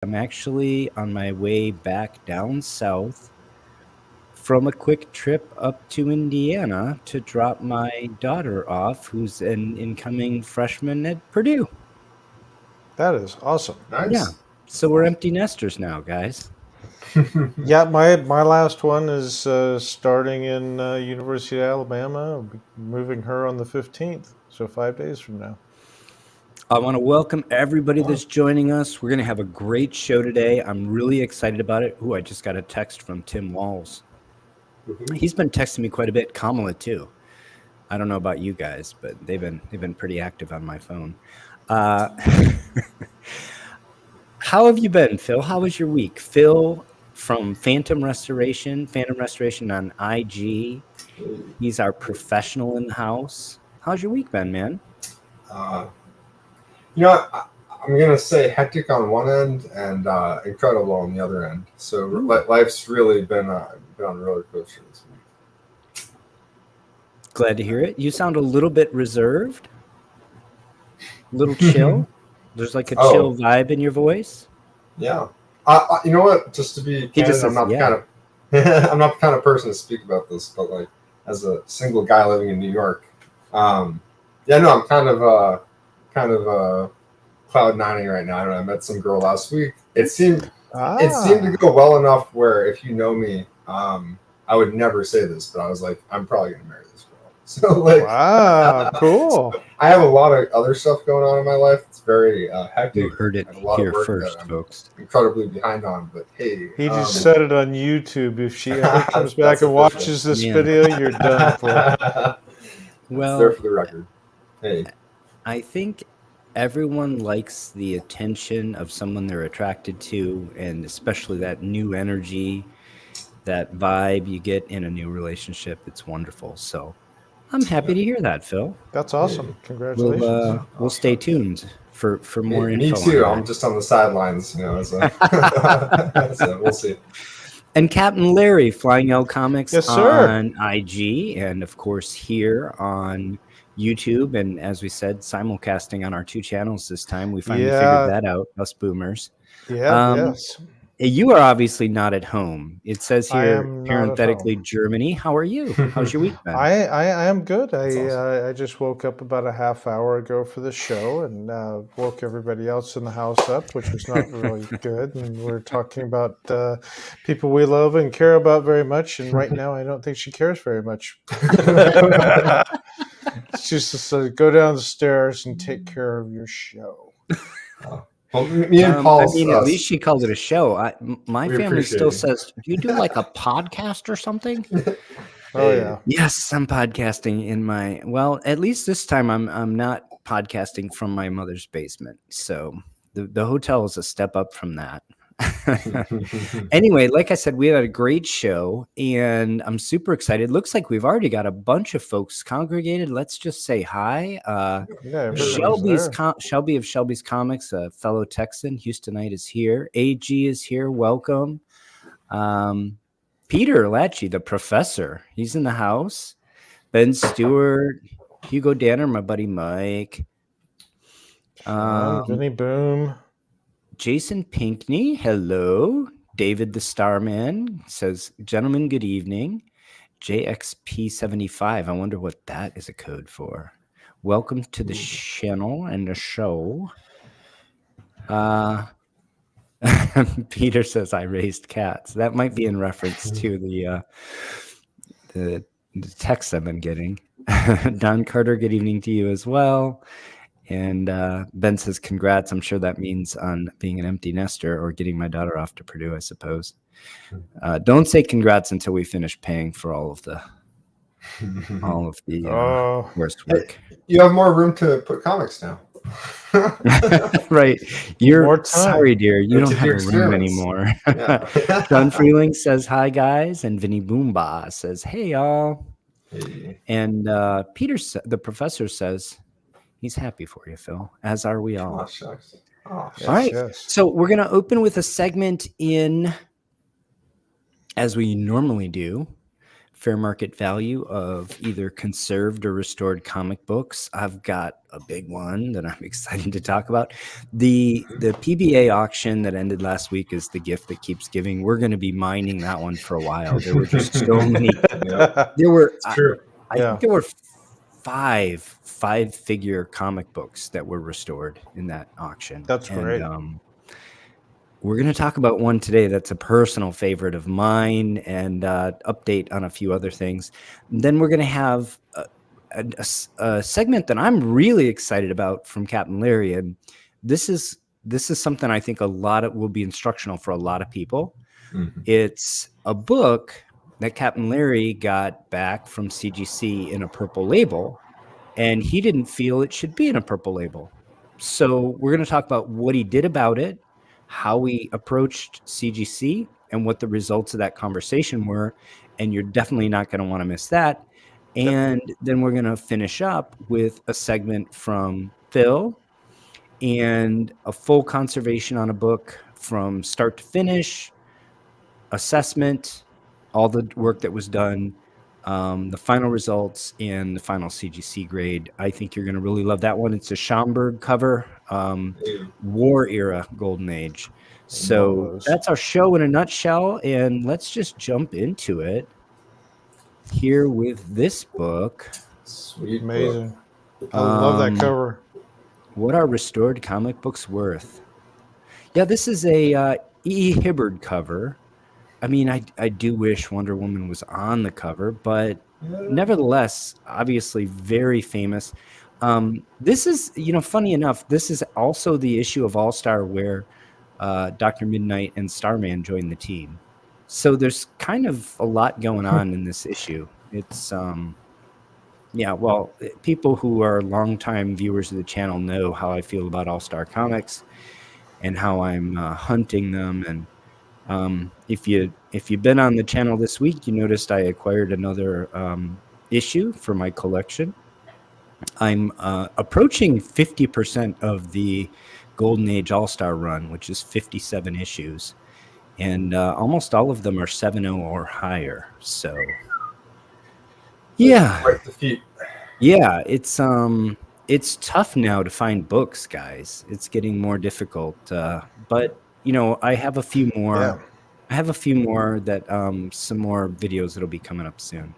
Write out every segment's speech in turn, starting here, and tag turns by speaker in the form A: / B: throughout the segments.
A: I'm actually on my way back down south from a quick trip up to Indiana to drop my daughter off, who's an incoming freshman at Purdue.
B: That is awesome.
A: Yeah.
C: Nice.
A: So we're empty nesters now, guys.
B: Yeah, my last one is starting in University of Alabama. I'll be moving her on the 15th, so 5 days from now.
A: I want to welcome everybody that's joining us. We're going to have a great show today. I'm really excited about it. Ooh, I just got a text from Tim Walls. He's been texting me quite a bit. Kamala too. I don't know about you guys, but they've been pretty active on my phone. How have you been, Phil? How was your week? Phil from Phantom Restoration on IG. He's our professional in the house. How's your week been, man?
C: I'm going to say hectic on one end and incredible on the other end. So life's really been on a roller coaster this week.
A: Glad to hear it. You sound a little bit reserved, a little chill. There's like a chill vibe in your voice.
C: Yeah. You know what? Just to be candid, I'm not the kind of person to speak about this, but like as a single guy living in New York, I'm kind of cloud nining right now. I don't know. I met some girl last week. It seemed to go well enough where if you know me, I would never say this, but I was like, I'm probably gonna marry this girl. So like,
B: wow, cool.
C: So I have a lot of other stuff going on in my life. It's very hectic.
A: You heard it here first, folks.
C: Incredibly behind on, but hey,
B: he just said it on YouTube. If she ever comes back and watches this video, you're done for.
C: Well, there for the record. Hey,
A: I think everyone likes the attention of someone they're attracted to, and especially that new energy, that vibe you get in a new relationship. It's wonderful. So I'm happy to hear that, Phil.
B: That's awesome. Congratulations.
A: We'll stay tuned for more info.
C: Me too. I'm just on the sidelines, so we'll see.
A: And Captain Larry, Flying L Comics,
B: yes, sir.
A: On IG, and of course here on YouTube, and as we said, simulcasting on our two channels this time. We finally figured that out, us boomers.
B: Yeah, yes.
A: You are obviously not at home. It says here, parenthetically, Germany. How are you? How's your week been?
B: I am good. I just woke up about a half hour ago for the show and woke everybody else in the house up, which was not really good. And we're talking about people we love and care about very much. And right now, I don't think she cares very much. It's just go down the stairs and take care of your show.
C: Well, me and Paul.
A: At least she called it a show. My family still says, "Do you do like a podcast or something?"
B: Oh yeah.
A: Yes, I'm podcasting in my. Well, at least this time I'm not podcasting from my mother's basement. So the hotel is a step up from that. Anyway, like I said, we had a great show, and I'm super excited. Looks like we've already got a bunch of folks congregated. Let's just say hi. Shelby of Shelby's Comics, a fellow Texan, Houstonite, is here. AG is here. Welcome. Peter Lachey, the professor, he's in the house. Ben Stewart, Hugo Danner, my buddy Mike.
B: Vinny Boom.
A: Jason Pinkney, hello. David the Starman says, gentlemen, good evening. JXP75, I wonder what that is a code for. Welcome to the channel and the show. Peter says, I raised cats. That might be in reference to the text I've been getting. Don Carter, good evening to you as well. And Ben says, congrats. I'm sure that means on being an empty nester or getting my daughter off to Purdue, I suppose. Don't say congrats until we finish paying for all of the worst work.
C: You have more room to put comics now.
A: Right. You're sorry, dear. You don't have a room anymore. Yeah. Don Freeling says, hi, guys. And Vinny Boomba says, hey, y'all. Hey. And Peter, the professor, says, he's happy for you, Phil, as are we all.
C: Oh, shucks.
A: All right. Yes. So we're going to open with a segment as we normally do, fair market value of either conserved or restored comic books. I've got a big one that I'm excited to talk about. The PBA auction that ended last week is the gift that keeps giving. We're going to be mining that one for a while. There were just so many. There were, I think there were five-figure comic books that were restored in that auction.
B: That's great.
A: We're going to talk about one today that's a personal favorite of mine, and update on a few other things. And then we're going to have a segment that I'm really excited about from Captain Larry, and this is something I think will be instructional for a lot of people. Mm-hmm. It's a book that Captain Larry got back from CGC in a purple label, and he didn't feel it should be in a purple label. So we're going to talk about what he did about it, how we approached CGC, and what the results of that conversation were. And you're definitely not going to want to miss that. And then we're going to finish up with a segment from Phil and a full conservation on a book from start to finish, assessment, all the work that was done, the final results, and the final CGC grade. I think you're going to really love that one. It's a Schomburg cover, War Era Golden Age. So that's our show in a nutshell, and let's just jump into it here with this book.
B: Sweet, amazing. I love that cover.
A: What are restored comic books worth? Yeah, this is a E. Hibbard cover. I mean, I do wish Wonder Woman was on the cover, but nevertheless, obviously very famous. This is, funny enough, this is also the issue of All-Star where Dr. Midnight and Starman joined the team. So there's kind of a lot going on in this issue. It's, people who are longtime viewers of the channel know how I feel about All-Star Comics and how I'm hunting them. And if you've been on the channel this week, you noticed I acquired another issue for my collection. I'm approaching 50% of the Golden Age All-Star run, which is 57 issues, and almost all of them are 7.0 or higher. So yeah,
C: quite the feat.
A: Yeah, it's tough now to find books, guys. It's getting more difficult, but I have a few more. Yeah. I have a few more that some more videos that'll be coming up soon.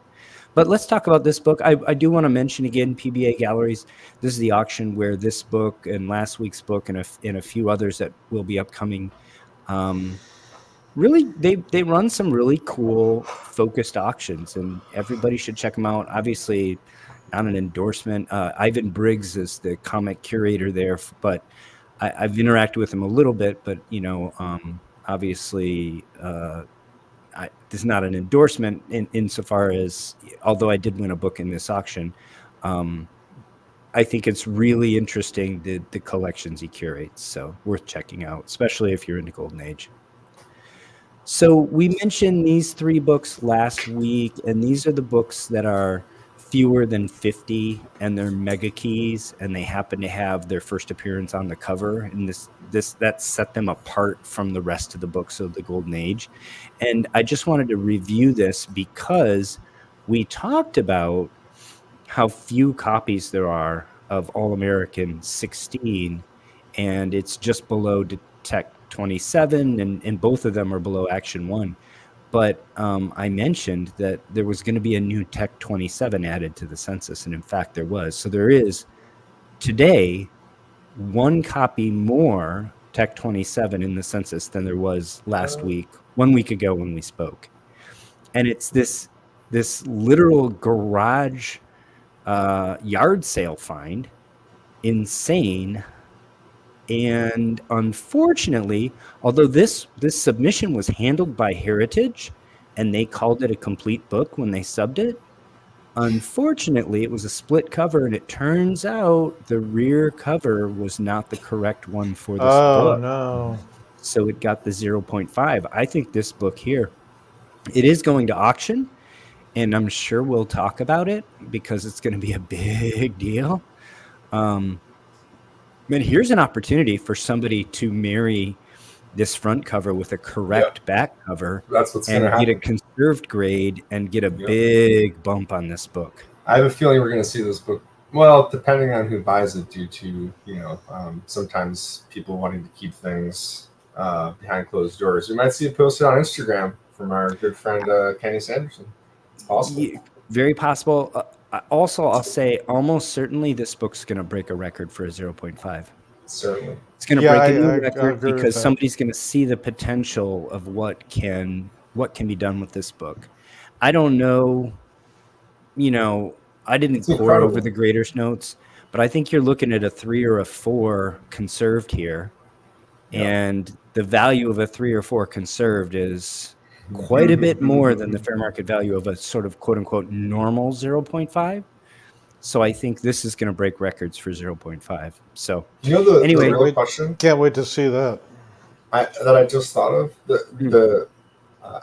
A: But let's talk about this book. I do want to mention again, PBA Galleries. This is the auction where this book and last week's book and a few others that will be upcoming. Really, they run some really cool focused auctions, and everybody should check them out. Obviously, not an endorsement. Ivan Briggs is the comic curator there, but I've interacted with him a little bit. But obviously, this is not an endorsement insofar as, although I did win a book in this auction, I think it's really interesting, the collections he curates. So worth checking out, especially if you're into Golden Age. So we mentioned these 3 books last week, and these are the books that are fewer than 50, and they're mega keys, and they happen to have their first appearance on the cover, and that set them apart from the rest of the books of the Golden Age. And I just wanted to review this because we talked about how few copies there are of All-American 16, and it's just below Detect 27, and both of them are below Action 1. But I mentioned that there was going to be a new Tech 27 added to the census, and in fact there was. So there is today 1 copy more Tech 27 in the census than there was last week, 1 week ago when we spoke. And it's this literal garage yard sale find, insane. And unfortunately, although this submission was handled by Heritage and they called it a complete book when they subbed it, unfortunately, it was a split cover, and it turns out the rear cover was not the correct one for this book. Oh, no. So it got the 0.5. I think this book here, it is going to auction, and I'm sure we'll talk about it because it's going to be a big deal. But here's an opportunity for somebody to marry this front cover with a correct back cover
C: That's what's going to
A: and
C: happen.
A: get a conserved grade and get a big bump on this book.
C: I have a feeling we're going to see this book. Well, depending on who buys it, due to sometimes people wanting to keep things behind closed doors. We might see it posted on Instagram from our good friend Kenny Sanderson. It's possible.
A: Very possible. Also, I'll say almost certainly this book's going to break a record for a 0.5.
C: Certainly.
A: It's going to break a new record because somebody's going to see the potential of what can be done with this book. I don't know, I didn't pour over the grader's notes, but I think you're looking at a 3 or a 4 conserved here. Yeah. And the value of a 3 or 4 conserved is quite a bit more than the fair market value of a sort of quote unquote normal 0.5. So I think this is going to break records for 0.5. So
C: anyway, the real question.
B: Can't wait to see that.
C: That I just thought of the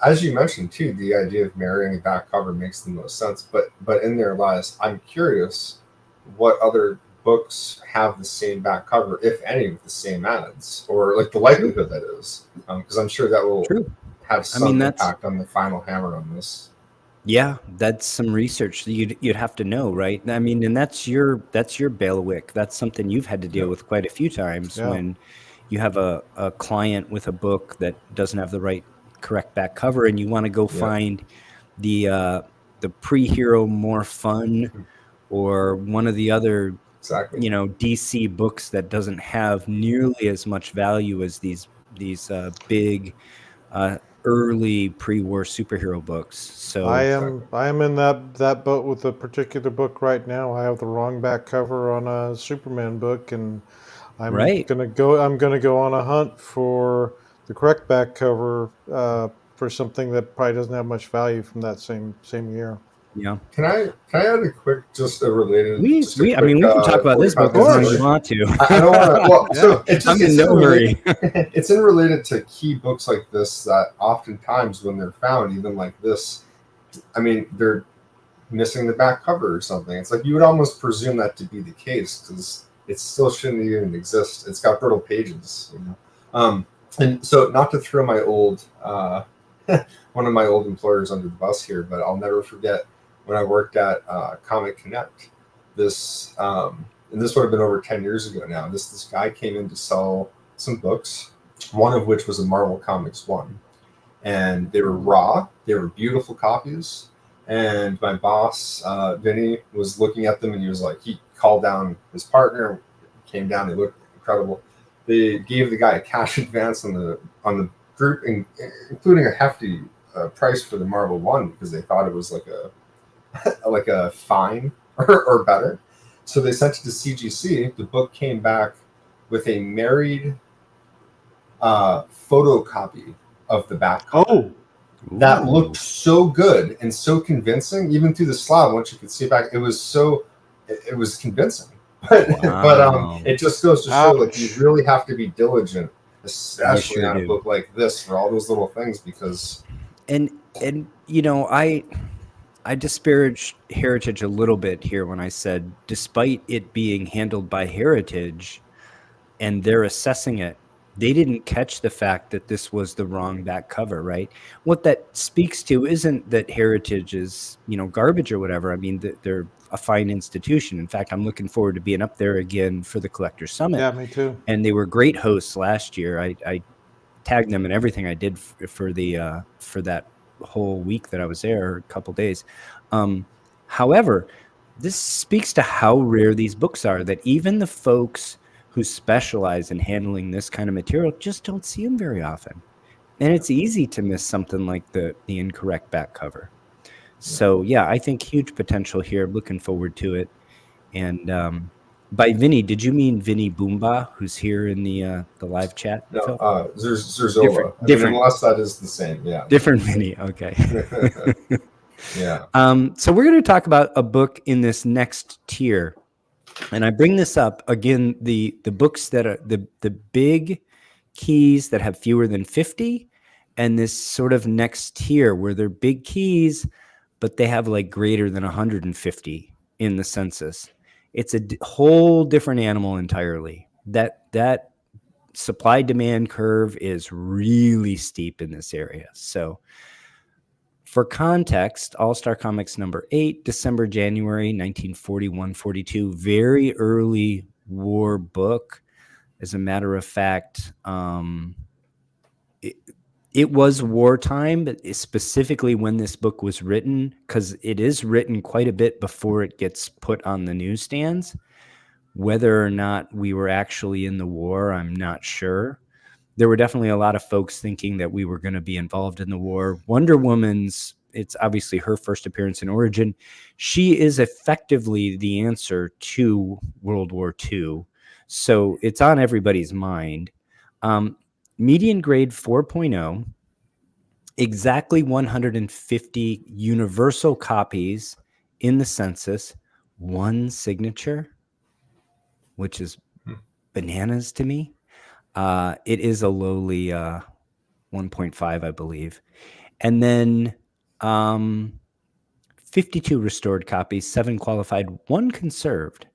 C: as you mentioned too, the idea of marrying a back cover makes the most sense. But in there lies, I'm curious what other books have the same back cover, if any, with the same ads, or like the likelihood that is, because I'm sure that will have some impact on the final hammer on this.
A: Yeah, that's some research that you'd have to know, right? I mean, and that's your bailiwick. That's something you've had to deal with quite a few times when you have a client with a book that doesn't have the right correct back cover, and you want to go find the pre-hero more fun or one of the other DC books that doesn't have nearly as much value as these big early pre-war superhero books. So
B: I am in that boat with a particular book right now. I have the wrong back cover on a Superman book, and I'm gonna go on a hunt for the correct back cover for something that probably doesn't have much value from that same year.
A: Yeah.
C: Can I add a quick, just a related?
A: We can talk about this book as you want to.
C: I don't want to. Well, so
A: I'm in no hurry.
C: It's in related to key books like this that oftentimes when they're found, even like this, I mean, they're missing the back cover or something. It's like you would almost presume that to be the case because it still shouldn't even exist. It's got brittle pages, And so, not to throw my old one of my old employers under the bus here, but I'll never forget when I worked at Comic Connect. This and this would have been over 10 years ago now. This guy came in to sell some books, one of which was a Marvel Comics 1, and they were raw. They were beautiful copies. And my boss, Vinny, was looking at them, and he called down his partner, came down. They looked incredible. They gave the guy a cash advance on the group, including a hefty price for the Marvel 1 because they thought it was like a fine or better. So they sent it to CGC. The book came back with a married photocopy of the back cover. That looked so good and so convincing, even through the slab. Once you could see it back, it was convincing. But it just goes to show like you really have to be diligent, especially on a book like this, for all those little things, because
A: and I disparaged Heritage a little bit here when I said, despite it being handled by Heritage and they're assessing it, they didn't catch the fact that this was the wrong back cover, right? What that speaks to isn't that Heritage is, garbage or whatever. I mean, they're a fine institution. In fact, I'm looking forward to being up there again for the Collectors Summit.
B: Yeah, me too.
A: And they were great hosts last year. I tagged them in everything I did for that whole week that I was there, a couple days. However, this speaks to how rare these books are, that even the folks who specialize in handling this kind of material just don't see them very often. And it's easy to miss something like the incorrect back cover. So yeah, I think huge potential here. Looking forward to it. And by Vinny, did you mean Vinny Boomba, who's here in the live chat?
C: No, Zerzola.
A: Different.
C: Unless that is the same. Yeah.
A: Different Vinny. Okay.
C: Yeah.
A: So we're going to talk about a book in this next tier. And I bring this up again, the books that are the big keys that have fewer than 50, and this sort of next tier where they're big keys, but they have like greater than 150 in the census. It's a whole different animal entirely. That supply demand curve is really steep in this area. So for context, All-Star Comics number 8, December, January 1941-42, very early war book. As a matter of fact, it was wartime, but specifically when this book was written, because it is written quite a bit before it gets put on the newsstands. Whether or not we were actually in the war, I'm not sure. There were definitely a lot of folks thinking that we were going to be involved in the war. Wonder Woman's, it's obviously her first appearance in Origin. She is effectively the answer to World War II. So it's on everybody's mind. Median grade 4.0, exactly 150 universal copies in the census, one signature, which is bananas to me. It is a lowly 1.5, I believe. And then 52 restored copies, 7 qualified, 1 conserved.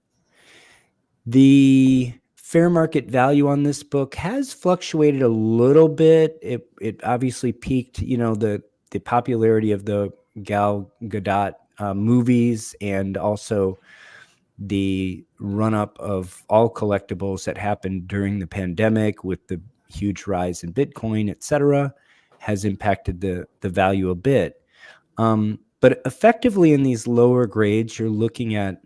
A: The fair market value on this book has fluctuated a little bit. It obviously peaked, the popularity of the Gal Gadot movies, and also the run-up of all collectibles that happened during the pandemic with the huge rise in Bitcoin, etc., has impacted the value a bit. But effectively in these lower grades, you're looking at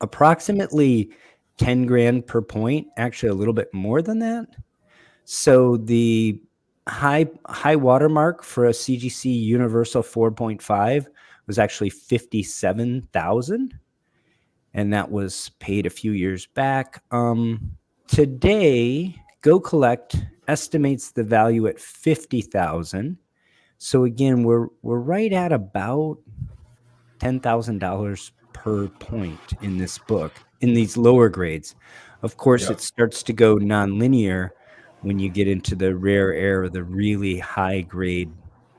A: approximately 10 grand per point, actually a little bit more than that. So the high watermark for a CGC Universal 4.5 was actually 57,000. And that was paid a few years back. Today, Go Collect estimates the value at 50,000. So again, we're right at about $10,000 per point in this book, in these lower grades. Of course, It starts to go nonlinear when you get into the rare air, the really high grade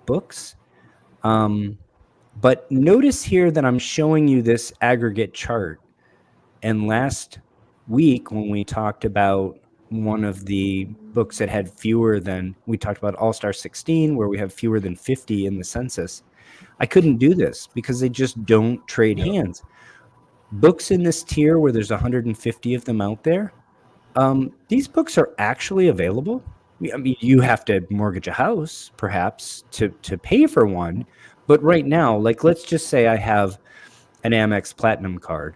A: books. But notice here that I'm showing you this aggregate chart. And last week, when we talked about one of the books that had we talked about All-Star 16, where we have fewer than 50 in the census. I couldn't do this because they just don't trade hands. Books in this tier where there's 150 of them out there, these books are actually available. I mean, you have to mortgage a house, perhaps, to pay for one. But right now, like, let's just say I have an Amex Platinum card.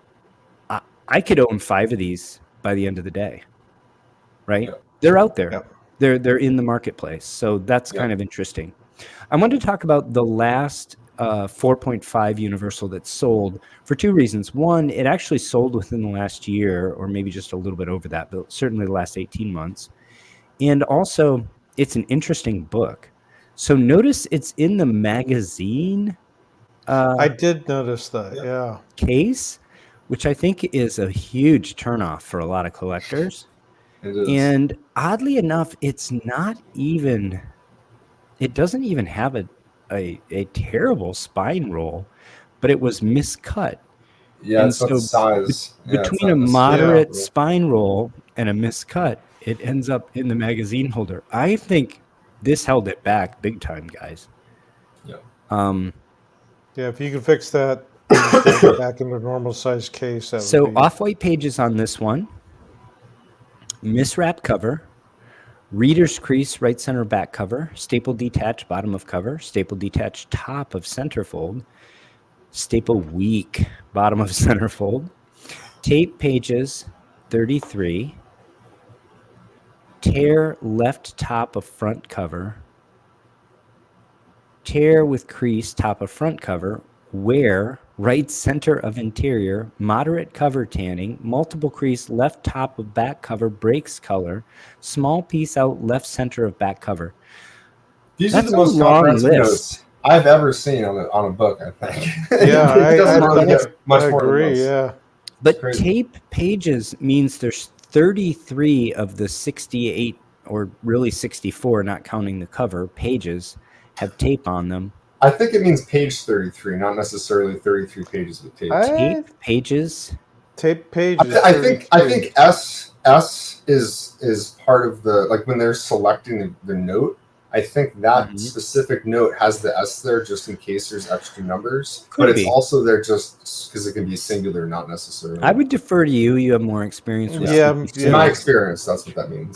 A: I could own 5 of these by the end of the day, right? Yep. They're out there. Yep. They're in the marketplace. So that's kind of interesting. I wanted to talk about the last 4.5 Universal that sold for 2 reasons. One, it actually sold within the last year, or maybe just a little bit over that, but certainly the last 18 months. And also, it's an interesting book. So notice it's in the magazine.
B: I did notice that,
A: case, which I think is a huge turnoff for a lot of collectors. And oddly enough, it doesn't even have a terrible spine roll, but it was miscut.
C: Yeah, and it's so size.
A: Between a moderate spine roll and a miscut, it ends up in the magazine holder. I think this held it back big time, guys.
C: Yeah.
B: If you can fix that, get back into a normal size case.
A: So off-white pages on this one, miswrap cover, reader's crease, right center back cover, staple detached bottom of cover, staple detached top of centerfold, staple weak bottom of centerfold, tape pages 33, tear left top of front cover, tear with crease top of front cover, wear right center of interior, moderate cover tanning, multiple crease left top of back cover, breaks color, small piece out left center of back cover.
C: These are the most comprehensive notes I've ever seen on a book, I think.
B: Yeah, I agree. Yeah,
A: but tape pages means there's 33 of the 68, or really 64, not counting the cover, pages have tape on them.
C: I think it means page 33, not necessarily 33 pages of tape.
A: Tape pages.
B: Tape pages.
C: I think S is part of the, like when they're selecting the note. I think that specific note has the S there just in case there's extra numbers, but it's also there just because it can be singular, not necessarily.
A: I would defer to you. You have more experience with
C: In my experience, that's what that means.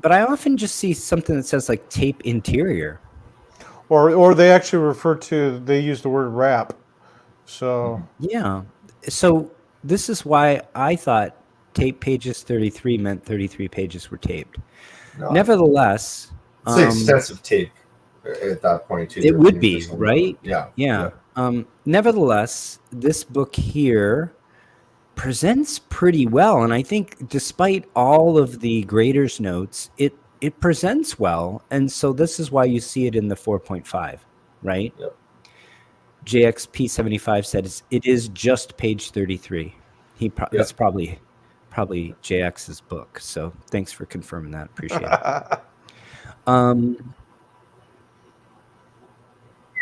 A: But I often just see something that says like tape interior.
B: Or they actually they use the word wrap. So
A: yeah. So this is why I thought tape pages 33 meant 33 pages were taped. No. Nevertheless,
C: it's extensive tape at that point too.
A: It would be, right?
C: Yeah.
A: Nevertheless, this book here presents pretty well, and I think despite all of the grader's notes, it presents well, and so this is why you see it in the 4.5, right?
C: Yep.
A: JXP75 said it is just page 33. That's probably JX's book. So thanks for confirming that. Appreciate it.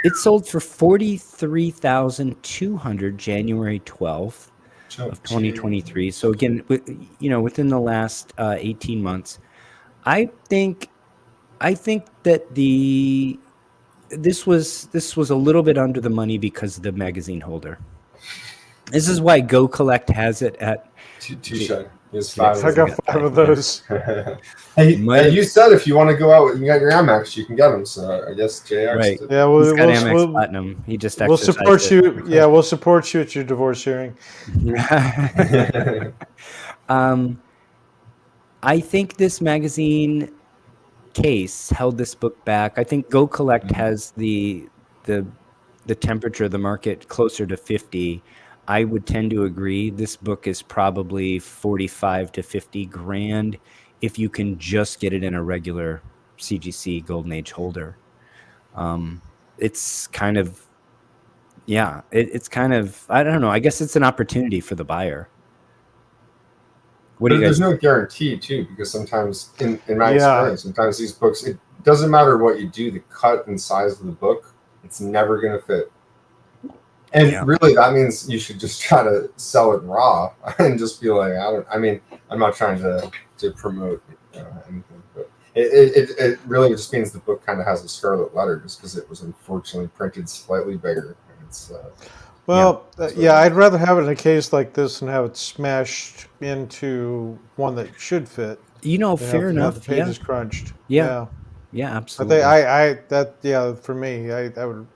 A: It sold for $43,200 January 12th of 2023. So again, within the last 18 months, I think that this was a little bit under the money because of the magazine holder. This is why Go Collect has it at
C: Touche.
B: I got 5 of those.
C: Hey, you said if you want to go out, you got your Amex, you can get them. So I guess JX.
A: Right.
B: Yeah, we'll
A: got Amex Platinum. He just
B: we'll support you. Yeah, we'll support you at your divorce hearing.
A: I think this magazine case held this book back. I think Go Collect has the temperature of the market closer to 50. I would tend to agree. This book is probably 45 to 50 grand if you can just get it in a regular CGC Golden Age holder. It's kind of, it's kind of, I don't know. I guess it's an opportunity for the buyer.
C: There's no guarantee too, because sometimes in my experience, sometimes these books, it doesn't matter what you do, the cut and size of the book, it's never going to fit. And really, that means you should just try to sell it raw and just be like, I'm not trying to promote anything, but it really just means the book kind of has a scarlet letter just because it was unfortunately printed slightly bigger. It's,
B: I'd rather have it in a case like this and have it smashed into one that should fit.
A: Fair enough.
B: The pages crunched.
A: Yeah, absolutely.
B: For me, I would.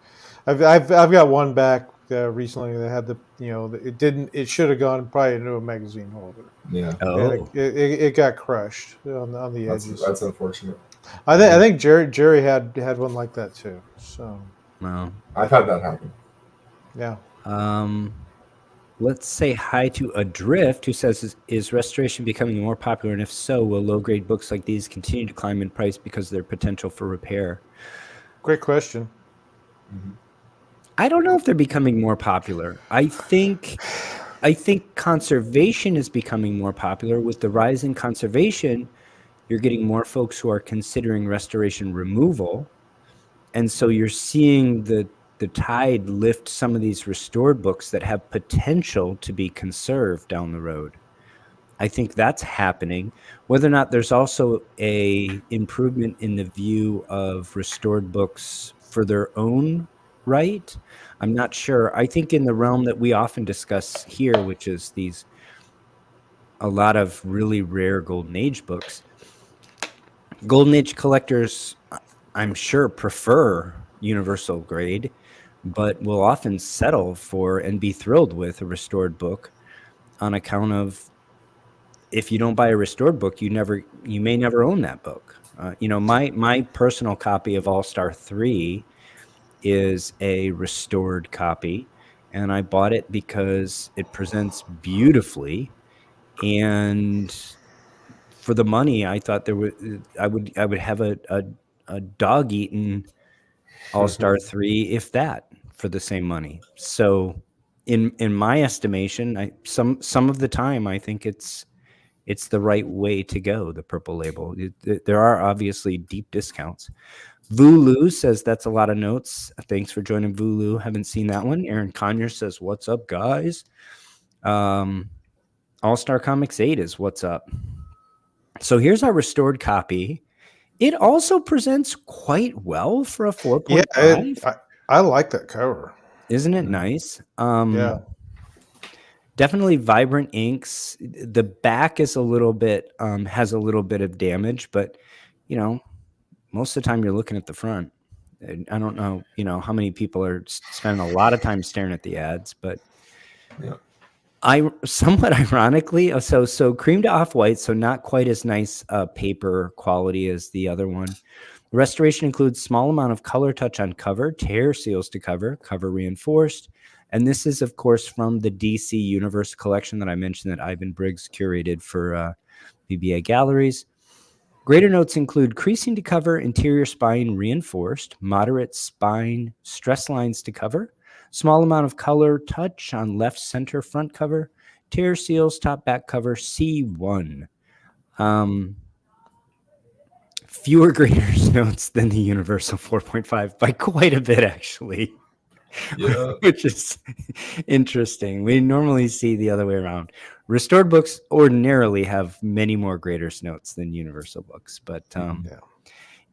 B: I've got one back recently that had it should have gone probably into a magazine holder.
C: Yeah.
A: Oh.
B: It got crushed on the edges.
C: That's unfortunate.
B: I think Jerry had one like that too. So.
A: Wow.
C: I've had that happen.
B: Yeah.
A: Let's say hi to Adrift, who says, is restoration becoming more popular? And if so, will low-grade books like these continue to climb in price because of their potential for repair?
B: Great question.
C: Mm-hmm.
A: I don't know if they're becoming more popular. I think conservation is becoming more popular. With the rise in conservation, you're getting more folks who are considering restoration removal. And so you're seeing the tide lift some of these restored books that have potential to be conserved down the road. I think that's happening. Whether or not there's also a improvement in the view of restored books for their own right, I'm not sure. I think in the realm that we often discuss here, which is a lot of really rare Golden Age books, Golden Age collectors, I'm sure, prefer universal grade, but will often settle for and be thrilled with a restored book on account of, if you don't buy a restored book, you may never own that book. My personal copy of All-Star 3 is a restored copy, and I bought it because it presents beautifully, and for the money, I thought I would have a dog-eaten All-Star 3, if that, for the same money. So in my estimation, some of the time I think it's the right way to go, the purple label. There are obviously deep discounts. Vulu says that's a lot of notes. Thanks for joining, Vulu. Haven't seen that one. Aaron Conyers says, what's up, guys? All-Star Comics 8 is what's up. So here's our restored copy. It also presents quite well for a 4.5.
B: Yeah, I like that cover.
A: Isn't it nice?
B: Yeah.
A: Definitely vibrant inks. The back is a little bit has a little bit of damage, but most of the time you're looking at the front. I don't know, how many people are spending a lot of time staring at the ads, but I somewhat ironically, so cream to off-white, so not quite as nice paper quality as the other one. Restoration includes small amount of color touch on cover, tear seals to cover reinforced. And this is, of course, from the DC Universe collection that I mentioned that Ivan Briggs curated for PBA Galleries. Greater notes include creasing to cover, interior spine reinforced, moderate spine stress lines to cover, small amount of color touch on left center front cover, tear seals, top back cover, C1. Fewer greater notes than the Universal 4.5 by quite a bit, actually. Yeah. Which is interesting. We normally see the other way around. Restored books ordinarily have many more greater notes than Universal books, but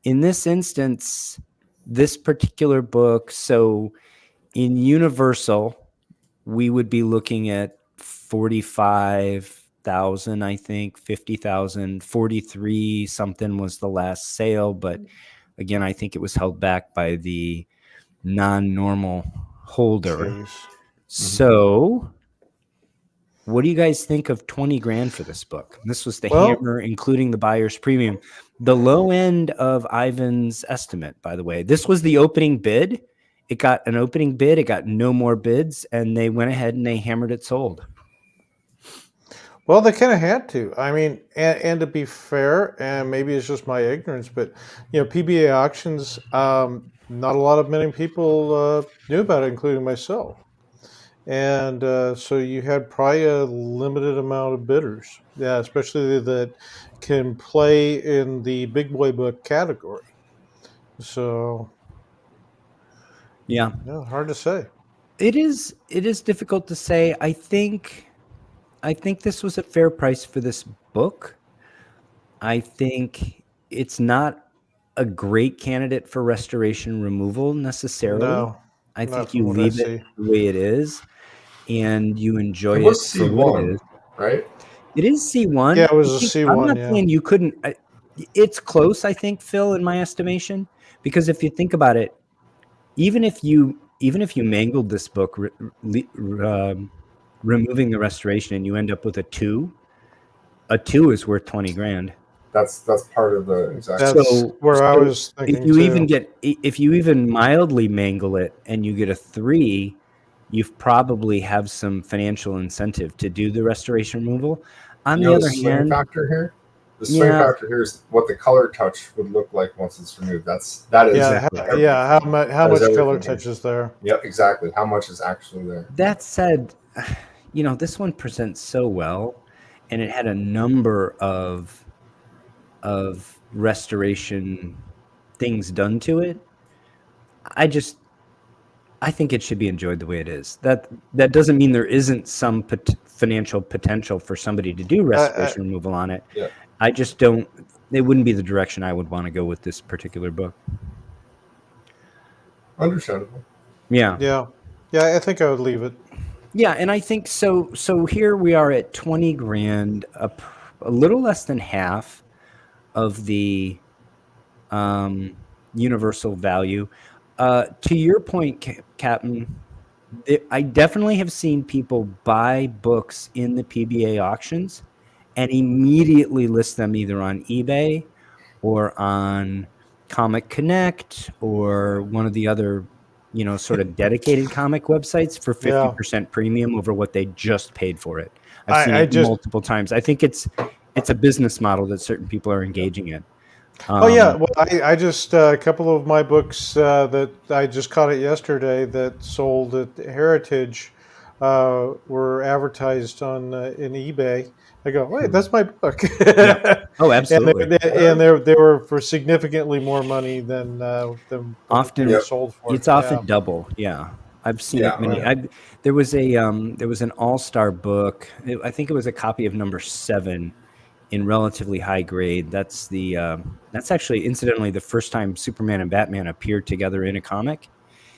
A: in this instance, this particular book, so in Universal, we would be looking at 45,000, I think, 50,000, 43 something was the last sale, but again, I think it was held back by the non-normal holder. So what do you guys think of 20 grand for this book? This was the hammer, including the buyer's premium. The low end of Ivan's estimate, by the way. This was the opening bid. It got an opening bid. It got no more bids, and they went ahead and they hammered it sold.
B: Well, they kind of had to. I mean, and to be fair, and maybe it's just my ignorance, but PBA auctions, not a lot of many people knew about it, including myself. And so you had probably a limited amount of bidders, especially that can play in the big boy book category. So, hard to say.
A: It is difficult to say. I think this was a fair price for this book. I think it's not a great candidate for restoration removal necessarily. No, I think you leave it the way it is, and you enjoy it for what it is.
C: Right?
A: It is C1.
B: Yeah, it was a C1.
A: I'm not saying you couldn't. It's close, I think, Phil, in my estimation, because if you think about it, even if you mangled this book, removing the restoration, and you end up with a 2 is worth 20 grand.
C: That's part of the exact.
B: That's where I was thinking.
A: If you even mildly mangle it and you get a 3, you've probably have some financial incentive to do the restoration removal. On the other hand,
C: factor here. The swing factor here is what the color touch would look like once it's removed. That is
B: how much color touch is there?
C: Yep, exactly. How much is actually there?
A: That said, this one presents so well, and it had a number of restoration things done to it. I think it should be enjoyed the way it is. That doesn't mean there isn't some financial potential for somebody to do restoration removal on it.
C: Yeah.
A: I just don't. It wouldn't be the direction I would want to go with this particular book.
C: Understandable.
B: Yeah. I think I would leave it.
A: Yeah, and I think so. So here we are at 20 grand, a little less than half of the universal value. To your point, Captain, I definitely have seen people buy books in the PBA auctions and immediately list them either on eBay or on Comic Connect or one of the other, sort of dedicated comic websites for 50% premium over what they just paid for it. I've seen it multiple times. I think it's a business model that certain people are engaging in.
B: Well, I just a couple of my books that I just caught it yesterday that sold at Heritage were advertised on in eBay. I go, wait, that's my book.
A: Yeah. Oh, absolutely.
B: and they were for significantly more money than often sold for.
A: It's often double. Yeah, I've seen it many. There was an All-Star book. I think it was a copy of number 7 in relatively high grade. That's actually incidentally the first time Superman and Batman appeared together in a comic.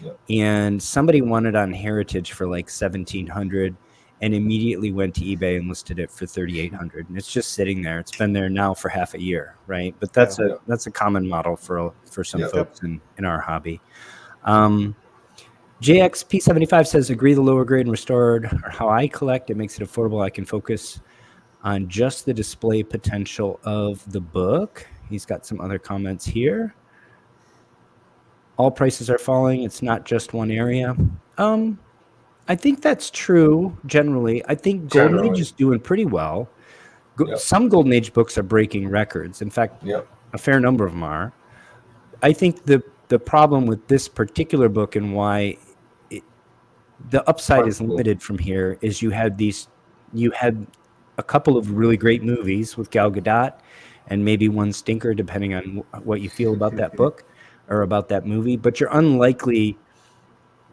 C: Yep.
A: And somebody wanted on Heritage for like 1,700 and immediately went to eBay and listed it for 3,800, and it's just sitting there. It's been there now for half a year, right? But that's a common model for some folks in our hobby. JXP75 says, agree the lower grade and restored are how I collect. It makes it affordable. I can focus on just the display potential of the book. He's got some other comments here. All prices are falling. It's not just one area. I think that's true generally. I think Golden Age is doing pretty well. Some Golden Age books are breaking records. In fact, a fair number of them are. I think the problem with this particular book and why the upside is limited from here is you had a couple of really great movies with Gal Gadot and maybe one stinker, depending on what you feel about that book or about that movie, but you're unlikely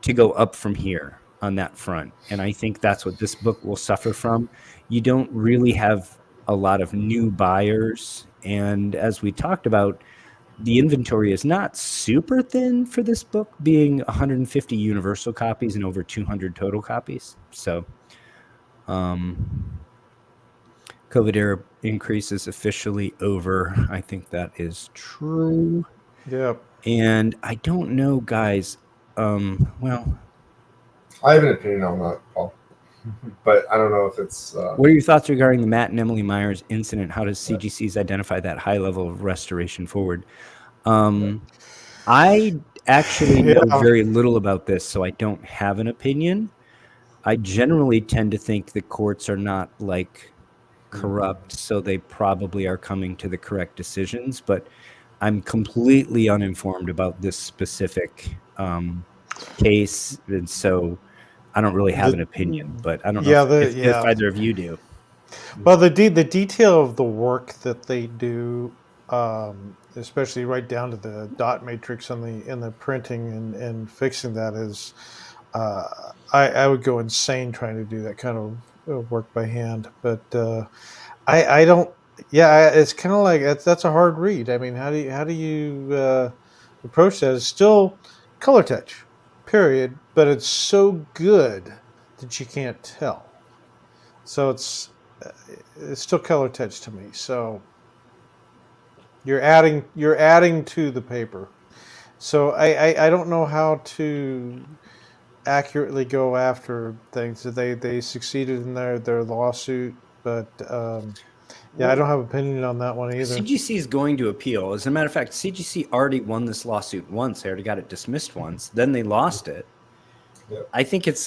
A: to go up from here on that front. And I think that's what this book will suffer from. You don't really have a lot of new buyers. And as we talked about, the inventory is not super thin for this book, being 150 universal copies and over 200 total copies. So COVID era increase is officially over. I think that is true.
B: Yep.
A: And I don't know, guys. Well,
C: I have an opinion on that, Paul, but I don't know if it's.
A: What are your thoughts regarding the Matt and Emily Myers incident? How does CGC's identify that high level of restoration forward? I actually know very little about this, so I don't have an opinion. I generally tend to think the courts are not like corrupt, so they probably are coming to the correct decisions, but I'm completely uninformed about this specific case, and so I don't really have an opinion, but I don't know if either of you do.
B: Well, the detail of the work that they do, especially right down to the dot matrix in the printing and fixing that is, I would go insane trying to do that kind of work by hand. But I don't. Yeah, it's kind of like that's a hard read. I mean, how do you approach that? It's still color touch, period. But it's so good that you can't tell. So it's still color touch to me. So you're adding to the paper. So I don't know how to accurately go after things. They succeeded in their lawsuit, but I don't have an opinion on that one either.
A: CGC is going to appeal. As a matter of fact, CGC already won this lawsuit once. They already got it dismissed once. Then they lost it. Yep. I think it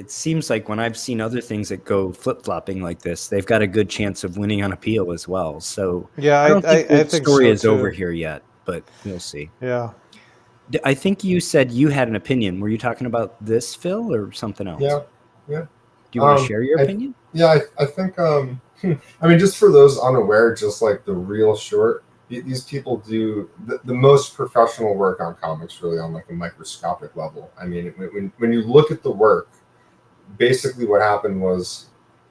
A: seems like when I've seen other things that go flip-flopping like this, they've got a good chance of winning on appeal as well. So I don't think the story is over here yet, but we'll see.
B: Yeah.
A: I think you said you had an opinion. Were you talking about this, Phil, or something else?
C: Yeah.
A: Do you want to share your opinion?
C: I think, I mean, just for those unaware, just like the real short, these people do the most professional work on comics, really on like a microscopic level. I mean, when you look at the work, basically what happened was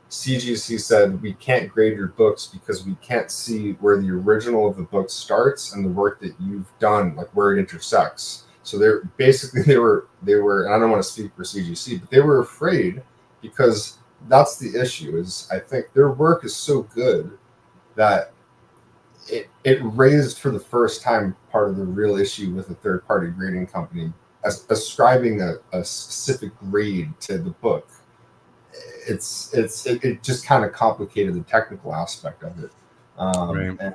C: CGC said, we can't grade your books because we can't see where the original of the book starts and the work that you've done, like where it intersects. So they were, and I don't want to speak for CGC, but they were afraid because that's the issue is I think their work is so good that it raised for the first time part of the real issue with a third-party grading company ascribing a specific grade to the book. It just kind of complicated the technical aspect of it.
A: Right.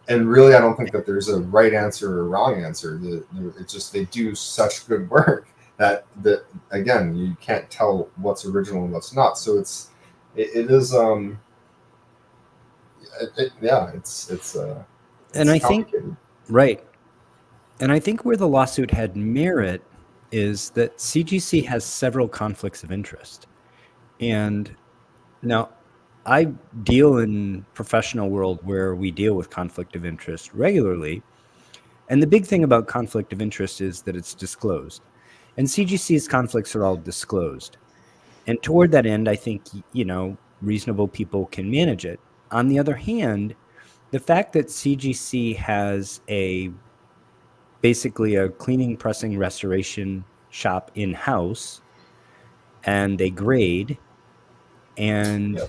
C: And really, I don't think that there's a right answer or a wrong answer. It's just they do such good work that again, you can't tell what's original and what's not. So it's
A: and I think right. And I think where the lawsuit had merit is that CGC has several conflicts of interest. And now I deal in professional world where we deal with conflict of interest regularly. And the big thing about conflict of interest is that it's disclosed. And CGC's conflicts are all disclosed. And toward that end, I think, reasonable people can manage it. On the other hand, the fact that CGC has basically a cleaning, pressing, restoration shop in-house, and they grade, and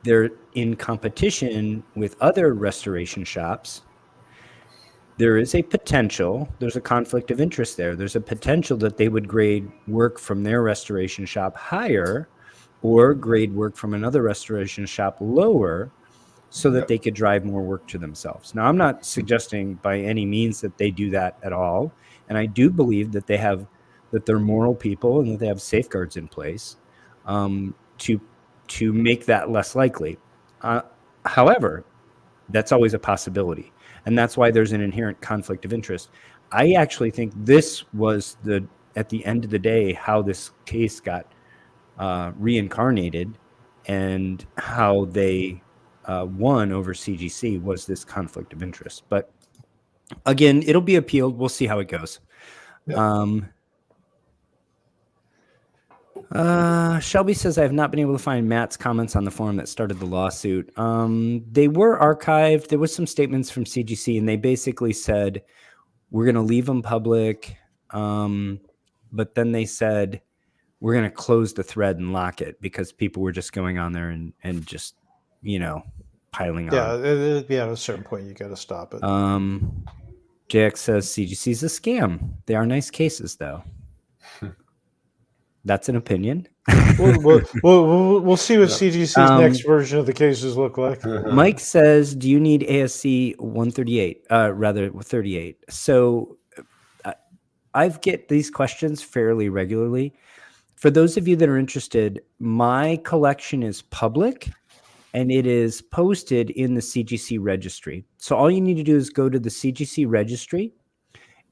A: they're in competition with other restoration shops, there is a potential, there's a conflict of interest there. There's a potential that they would grade work from their restoration shop higher or grade work from another restoration shop lower so that they could drive more work to themselves. Now, I'm not suggesting by any means that they do that at all. And I do believe that they're moral people and that they have safeguards in place to make that less likely. However, that's always a possibility. And that's why there's an inherent conflict of interest. I actually think this was at the end of the day, how this case got reincarnated and how they won over CGC was this conflict of interest. But again, it'll be appealed. We'll see how it goes. Shelby says, I have not been able to find Matt's comments on the forum that started the lawsuit. They were archived. There was some statements from CGC, and they basically said, we're going to leave them public. But then they said, we're going to close the thread and lock it because people were just going on there and just, piling on.
B: Yeah, at a certain point, you got to stop it.
A: JX says CGC is a scam. They are nice cases, though. That's an opinion.
B: We'll see what CGC's next version of the cases look like.
A: Mike says, do you need ASC 138? Rather, 38. So I get these questions fairly regularly. For those of you that are interested, my collection is public and it is posted in the CGC registry. So all you need to do is go to the CGC registry,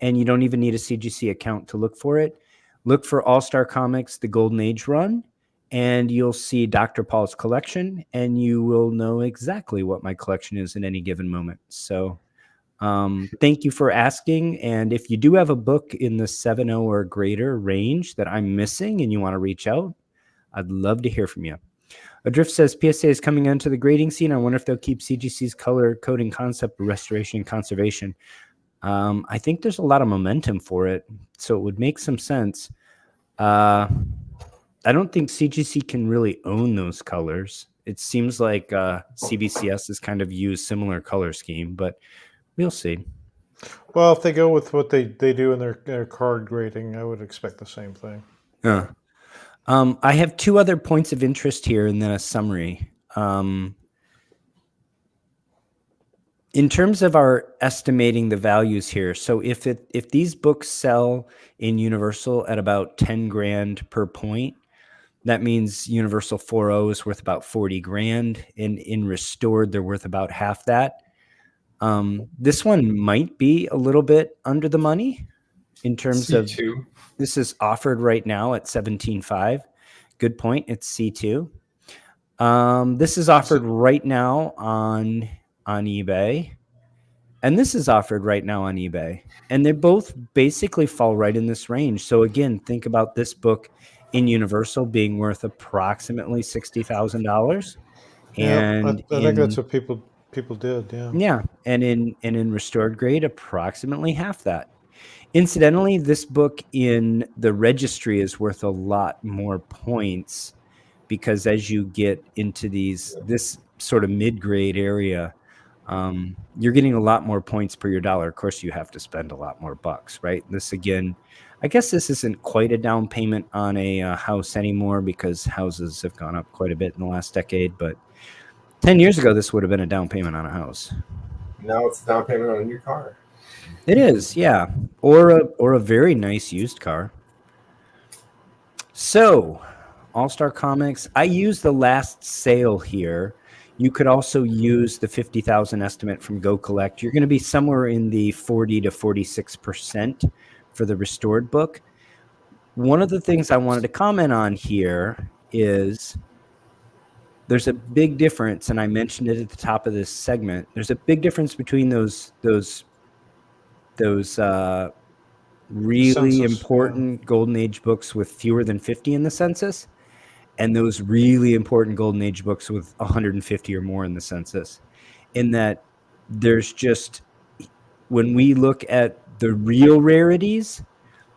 A: and you don't even need a CGC account to look for it. Look for All-Star Comics, the Golden Age run, and you'll see Dr. Paul's collection, and you will know exactly what my collection is at any given moment. So thank you for asking. And if you do have a book in the 7.0 or greater range that I'm missing and you want to reach out, I'd love to hear from you. Adrift says, PSA is coming into the grading scene. I wonder if they'll keep CGC's color coding concept, restoration, and conservation. I think there's a lot of momentum for it, so it would make some sense. I don't think CGC can really own those colors. It seems like CBCS has kind of used similar color scheme, but we'll see.
B: Well, if they go with what they do in their card grading, I would expect the same thing.
A: I have two other points of interest here and then a summary. In terms of our estimating the values here, so if these books sell in Universal at about 10 grand per point, that means Universal 4.0 is worth about 40 grand. In Restored, they're worth about half that. This one might be a little bit under the money in terms C2. Of this is offered right now at 17.5. Good point. It's C2. This is offered right now on eBay, and this is offered right now on eBay, and they both basically fall right in this range. So again, think about this book in Universal being worth approximately $60,000, and
B: I think that's what people did.
A: Yeah, and in Restored grade, approximately half that. Incidentally, this book in the registry is worth a lot more points because as you get into this sort of mid-grade area, you're getting a lot more points per your dollar. Of course, you have to spend a lot more bucks, right? This, again, I guess this isn't quite a down payment on a house anymore because houses have gone up quite a bit in the last decade. But 10 years ago, this would have been a down payment on a house.
C: Now it's a down payment on a new car.
A: It is, yeah, or a very nice used car. So, All-Star Comics, I use the last sale here. You could also use the 50,000 estimate from Go Collect. You're going to be somewhere in the 40 to 46% for the Restored book. One of the things I wanted to comment on here is there's a big difference, and I mentioned it at the top of this segment. There's a big difference between those really important Golden Age books with fewer than 50 in the census and those really important Golden Age books with 150 or more in the census, in that there's just, when we look at the real rarities,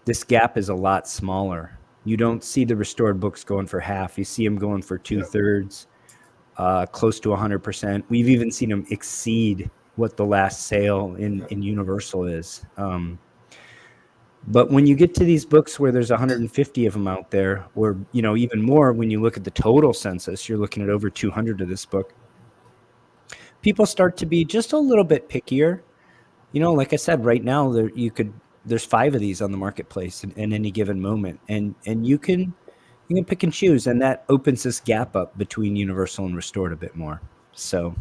A: this gap is a lot smaller. You don't see the restored books going for half. You see them going for 2/3, close to 100%. We've even seen them exceed what the last sale in Universal is. But when you get to these books where there's 150 of them out there, or even more, when you look at the total census, you're looking at over 200 of this book. People start to be just a little bit pickier. Like I said, right now there's 5 of these on the marketplace in any given moment, and you can pick and choose, and that opens this gap up between Universal and Restored a bit more. So.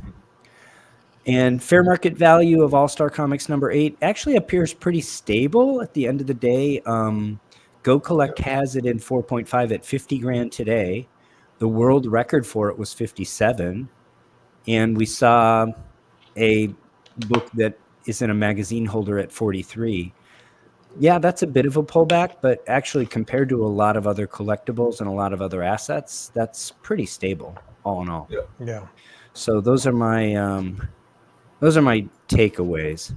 A: And fair market value of All-Star Comics number 8 actually appears pretty stable at the end of the day. Go Collect has it in 4.5 at 50 grand today. The world record for it was 57. And we saw a book that is in a magazine holder at 43. Yeah, that's a bit of a pullback, but actually compared to a lot of other collectibles and a lot of other assets, that's pretty stable all in all.
B: Yeah.
A: So those are my takeaways.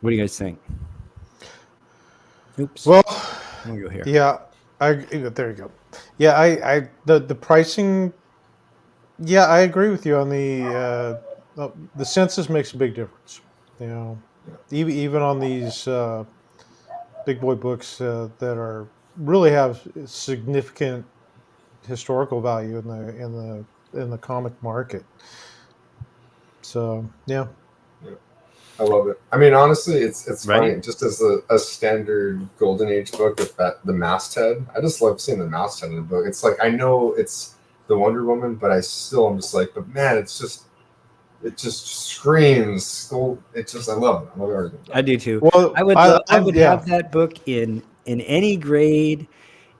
A: What do you guys think? Oops.
B: Well,
A: I'll go here.
B: Yeah, there you go. Yeah, the pricing. Yeah, I agree with you on the census makes a big difference. Even on these big boy books that really have significant historical value in the comic market. So yeah,
C: I love it. I mean, honestly, it's
A: Right.
C: funny. Just as a standard Golden Age book with the masthead, I just love seeing the masthead in the book. It's like, I know it's the Wonder Woman, but I'm just like, but man, it just screams gold. I love it. I love everything.
A: I do too.
B: Well,
A: I would have that book in any grade,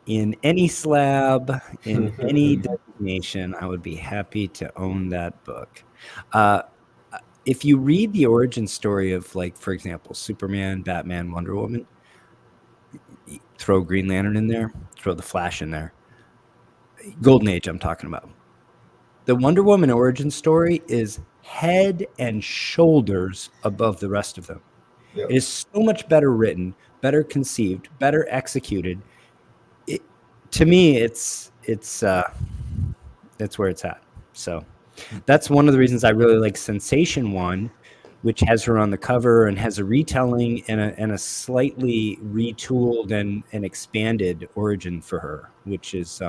A: in any slab, in any designation. I would be happy to own that book. If you read the origin story of, like, for example, Superman, Batman, Wonder Woman, throw Green Lantern in there, throw the Flash in there. Golden Age, I'm talking about. The Wonder Woman origin story is head and shoulders above the rest of them.
C: Yep.
A: It is so much better written, better conceived, better executed. To me, it's where it's at. So that's one of the reasons I really like Sensation 1, which has her on the cover and has a retelling and a slightly retooled and expanded origin for her, which is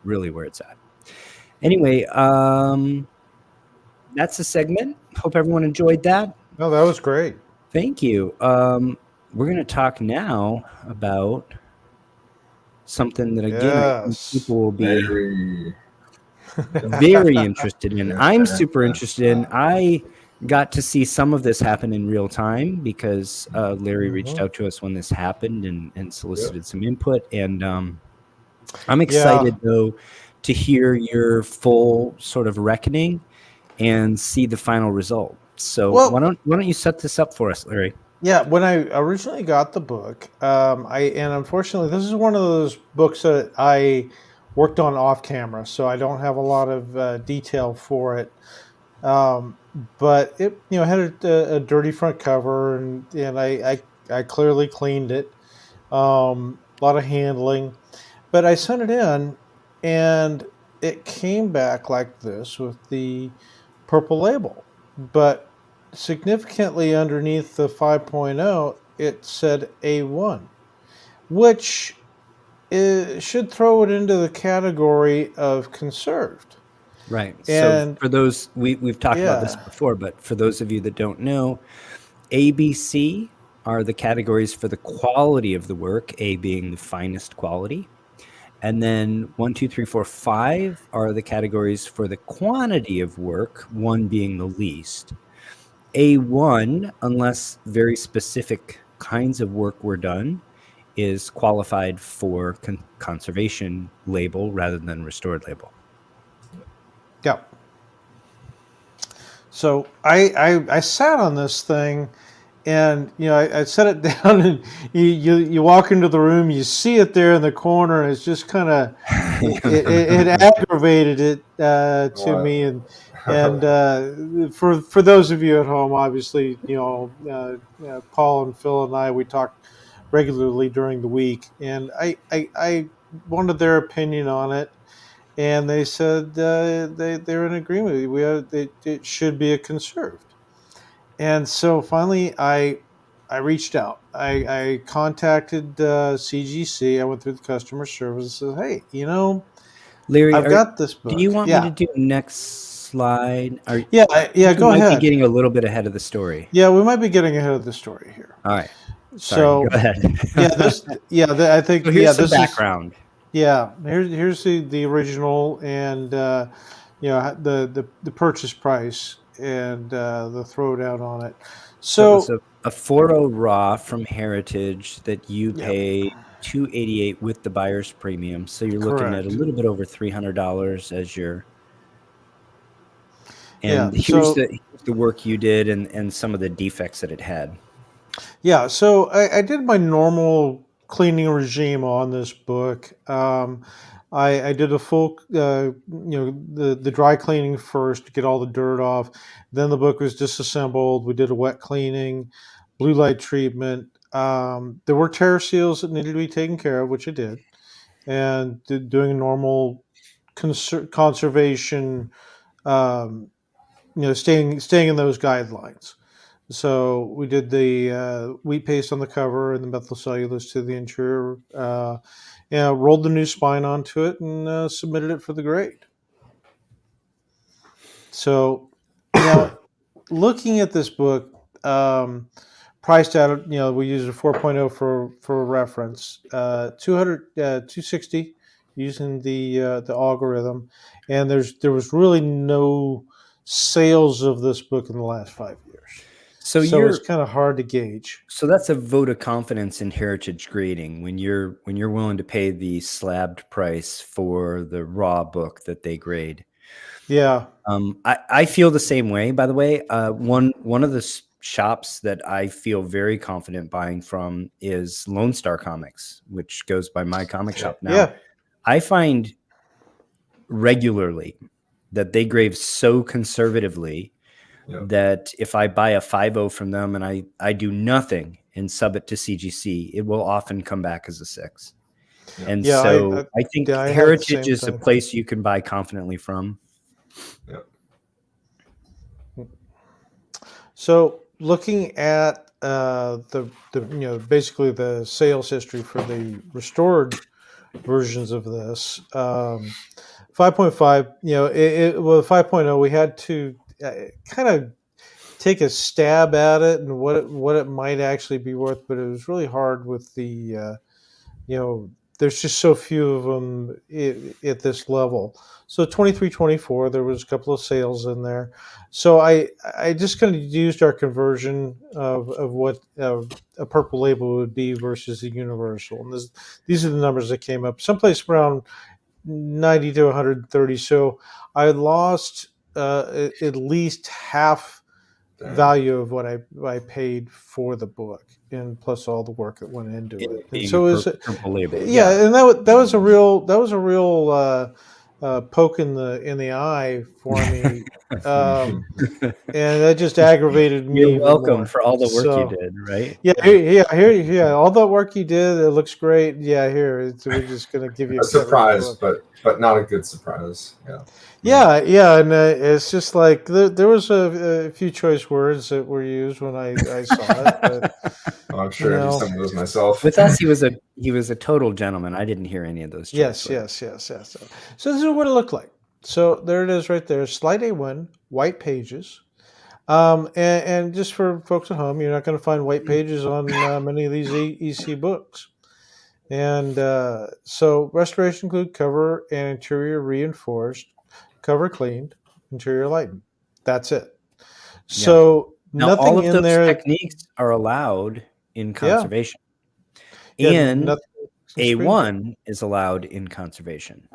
A: really where it's at. Anyway, that's the segment. Hope everyone enjoyed that.
B: No, that was great.
A: Thank you. We're going to talk now about something that, again, I think people will be very interested in. I'm super interested in. I got to see some of this happen in real time because Larry reached out to us when this happened and solicited some input. And I'm excited, though, to hear your full sort of reckoning and see the final result. So why don't you set this up for us, Larry?
B: Yeah, when I originally got the book, and unfortunately, this is one of those books that I worked on off camera, so I don't have a lot of detail for it. But it, had a dirty front cover, and I clearly cleaned it. A lot of handling, but I sent it in, and it came back like this with the purple label, but significantly underneath the 5.0, it said A1, which should throw it into the category of conserved.
A: Right.
B: And
A: so for those, we've talked about this before, but for those of you that don't know, ABC are the categories for the quality of the work, A being the finest quality. And then 1, 2, 3, 4, 5 are the categories for the quantity of work, 1 being the least. A1, unless very specific kinds of work were done, is qualified for conservation label rather than restored label.
B: Yeah. So I sat on this thing, And I set it down, and you walk into the room, you see it there in the corner, and it's just kind of it aggravated it to me, and for those of you at home, obviously, Paul and Phil and we talk regularly during the week, and I wanted their opinion on it, and they said they're in agreement. It should be conserved. And so finally, I reached out. I contacted CGC. I went through the customer service and said, "Hey,
A: Larry,
B: I've got this book.
A: Do you want me to do next slide?
B: Yeah. Go ahead.
A: Might be getting a little bit ahead of the story.
B: Yeah, we might be getting ahead of the story here.
A: All right.
B: So
A: go ahead.
B: I think
A: so here's
B: this
A: the background.
B: Here's the original, and the purchase price and the throwdown on it. So
A: it's a 4.0 raw from Heritage that you pay $288 with the buyer's premium. So you're looking at a little bit over $300 as your. And here's the work you did and some of the defects that it had. Yeah.
B: So I did my normal cleaning regime on this book. I did a full, the dry cleaning first to get all the dirt off. Then the book was disassembled. We did a wet cleaning, blue light treatment. There were tear seals that needed to be taken care of, which I did, and doing a normal conservation, staying in those guidelines. So we did the wheat paste on the cover and the methyl cellulose to the interior. Rolled the new spine onto it and submitted it for the grade. So, looking at this book, priced out, we used a 4.0 for reference, 260 using the algorithm, and there was really no sales of this book in the last 5 years. So it's kind of hard to gauge.
A: So that's a vote of confidence in Heritage grading when you're willing to pay the slabbed price for the raw book that they grade.
B: Yeah.
A: I feel the same way, by the way. One of the shops that I feel very confident buying from is Lone Star Comics, which goes by my comic shop now.
B: Yeah.
A: I find regularly that they grade so conservatively that if I buy a 5.0 from them and I do nothing and sub it to CGC, it will often come back as a 6. Yeah. And so I think Heritage is a place you can buy confidently from.
C: Yep.
B: So looking at the basically the sales history for the restored versions of this, 5.5, with 5.0, we had to kind of take a stab at it and what it might actually be worth, but it was really hard with the there's just so few of them at this level. So 23, 24, there was a couple of sales in there. So I just kind of used our conversion of what a purple label would be versus the universal, and these are the numbers that came up, someplace around 90 to 130. So I lost at least half value of what I paid for the book, and plus all the work that went into it. And so it was
A: purple label.
B: Yeah, and that was a real poke in the eye for me, and that just aggravated me.
A: You're welcome for all the work you did, right?
B: Yeah, all the work you did. It looks great. Yeah, we're just gonna give you
C: a surprise, but not a good surprise.
B: Yeah, and it's just like there was a few choice words that were used when I saw it. But,
C: I'm sure I used some of those myself.
A: With us, he was a total gentleman. I didn't hear any of those.
B: Yes. So this is what it looked like. So there it is, right there. Slide A1, white pages. And just for folks at home, you're not going to find white pages on many of these EC books. And so restoration include cover and interior reinforced, cover cleaned, interior lightened. That's it. So
A: now,
B: nothing
A: all of
B: in
A: those
B: there.
A: Techniques are allowed in conservation. And A1 is allowed in conservation.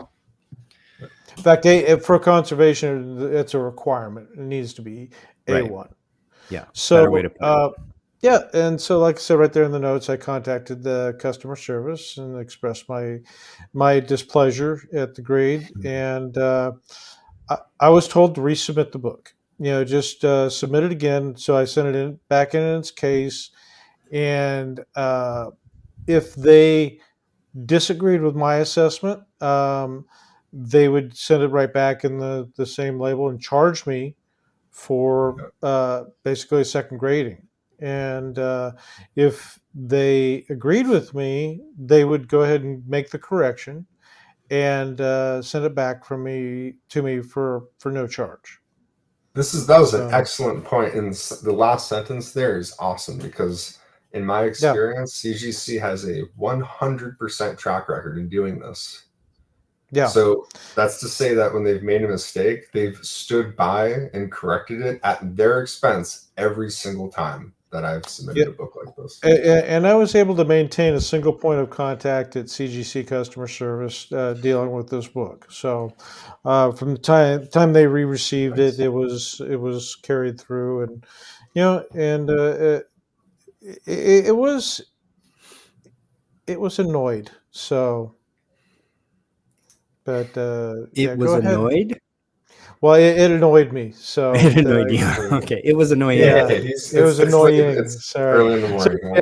B: In fact, for conservation, it's a requirement. It needs to be A1.
A: Yeah.
B: So
A: way to put it.
B: Yeah, and so like I said right there in the notes, I contacted the customer service and expressed my displeasure at the grade, and I was told to resubmit the book. Just submit it again. So I sent it in back in its case, and if they disagreed with my assessment, they would send it right back in the same label and charge me for basically a second grading. And if they agreed with me, they would go ahead and make the correction and send it back from me to me for no charge.
C: That was an
B: So
C: excellent point, and the last sentence there is awesome because in my
B: yeah,
C: experience, CGC has a 100% track record in doing this.
B: yeah.
C: So that's to say that when they've made a mistake, they've stood by and corrected it at their expense every single time that I've submitted a book like this.
B: And I was able to maintain a single point of contact at CGC customer service dealing with this book. So from the time they received
C: Nice.
B: it was carried through, and and it was annoyed. So, but yeah,
A: It was
B: go ahead.
A: annoyed.
B: Well, it annoyed me. So
A: It annoyed you. Okay, it was annoying.
B: Yeah,
C: It's
B: it was annoying.
C: It's
B: Sorry.
C: early in the morning.
B: I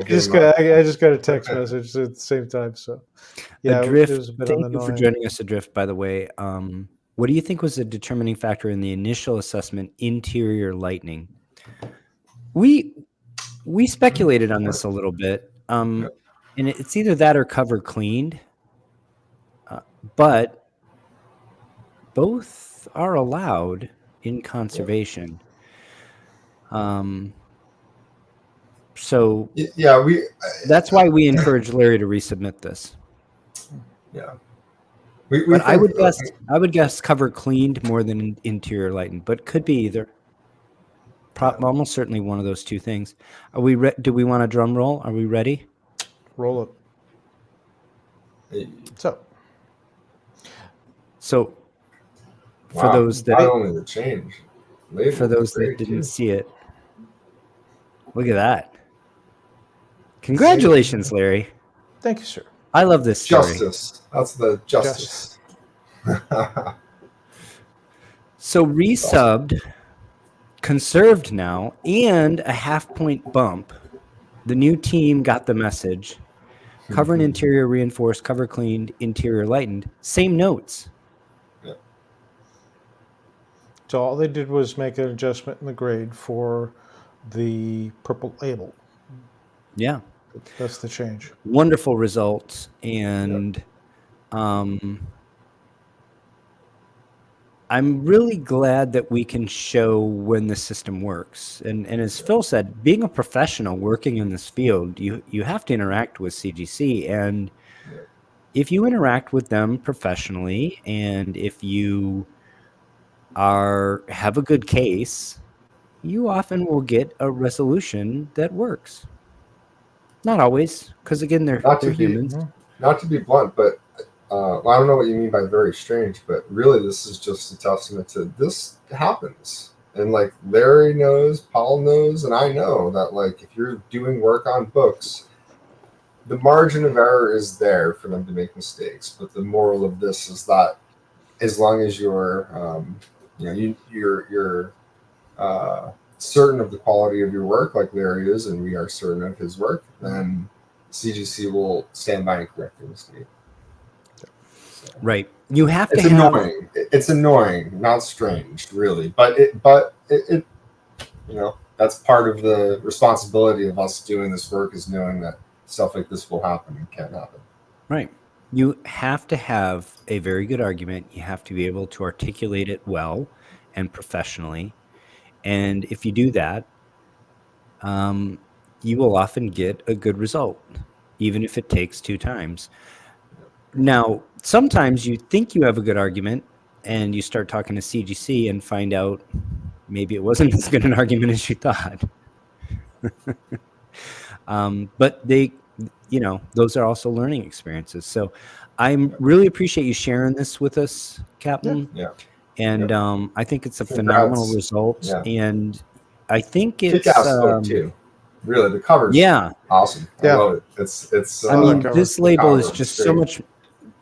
B: just got a text message at the same time. So yeah,
A: Adrift,
B: it was a bit
A: thank you for
B: annoying.
A: joining us, Adrift, by the way. What do you think was the determining factor in the initial assessment, interior lightning? We speculated on this a little bit, and it's either that or cover cleaned, but both are allowed in conservation. So
C: yeah,
A: that's why we encourage Larry to resubmit this.
C: Yeah.
A: But I would guess cover cleaned more than interior lightened, but could be either. Almost certainly one of those two things. Are we? Do we want a drum roll? Are we ready?
B: Roll it. So
A: for those that
C: not only the change,
A: for those that didn't see it, look at that! Congratulations, Larry.
B: Thank you, sir.
A: I love this story.
C: Justice. That's the justice.
A: So resubbed, conserved now, and a half-point bump. The new team got the message. Cover and interior reinforced, cover cleaned, interior lightened. Same notes.
C: Yeah.
B: So all they did was make an adjustment in the grade for the purple label.
A: Yeah.
B: That's the change.
A: Wonderful results. And I'm really glad that we can show when the system works. And as Phil said, being a professional working in this field, you have to interact with CGC. And if you interact with them professionally, and if you have a good case, you often will get a resolution that works. Not always, because again, they're humans.
C: Not to be blunt, but well, I don't know what you mean by very strange, but really this is just a testament to this happens. And like Larry knows, Paul knows, and I know that like if you're doing work on books, the margin of error is there for them to make mistakes. But the moral of this is that as long as you're you're certain of the quality of your work, like Larry is, and we are certain of his work, then CGC will stand by and correct your mistake.
A: Right. You have to.
C: It's annoying. It's annoying, not strange, really. But it that's part of the responsibility of us doing this work is knowing that stuff like this will happen and can happen.
A: Right. You have to have a very good argument. You have to be able to articulate it well and professionally. And if you do that, you will often get a good result, even if it takes 2 times. Now, sometimes you think you have a good argument and you start talking to CGC and find out maybe it wasn't as good an argument as you thought. But those are also learning experiences. So I really appreciate you sharing this with us, Captain.
C: Yeah.
A: And I think it's a phenomenal result.
C: Yeah.
A: And I think it's
C: kick-ass book too. Really, the cover's awesome. I love it. It's.
A: I mean, this label is
C: cover,
A: just so much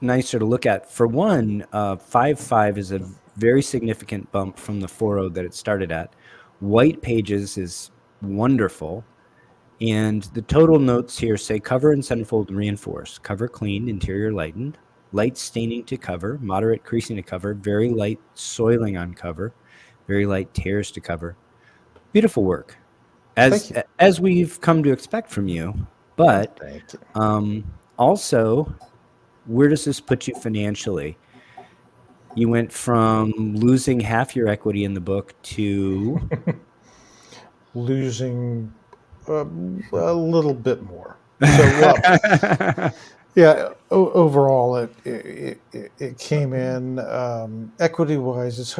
A: nicer to look at. For one, 5.5 is a very significant bump from the 4.0 that it started at. White pages is wonderful. And the total notes here say cover and centerfold reinforced, cover cleaned, interior lightened, light staining to cover, moderate creasing to cover, very light soiling on cover, very light tears to cover. Beautiful work, as we've come to expect from you. But also, where does this put you financially? You went from losing half your equity in the book to
B: losing a little bit more. So, overall, it came in equity-wise.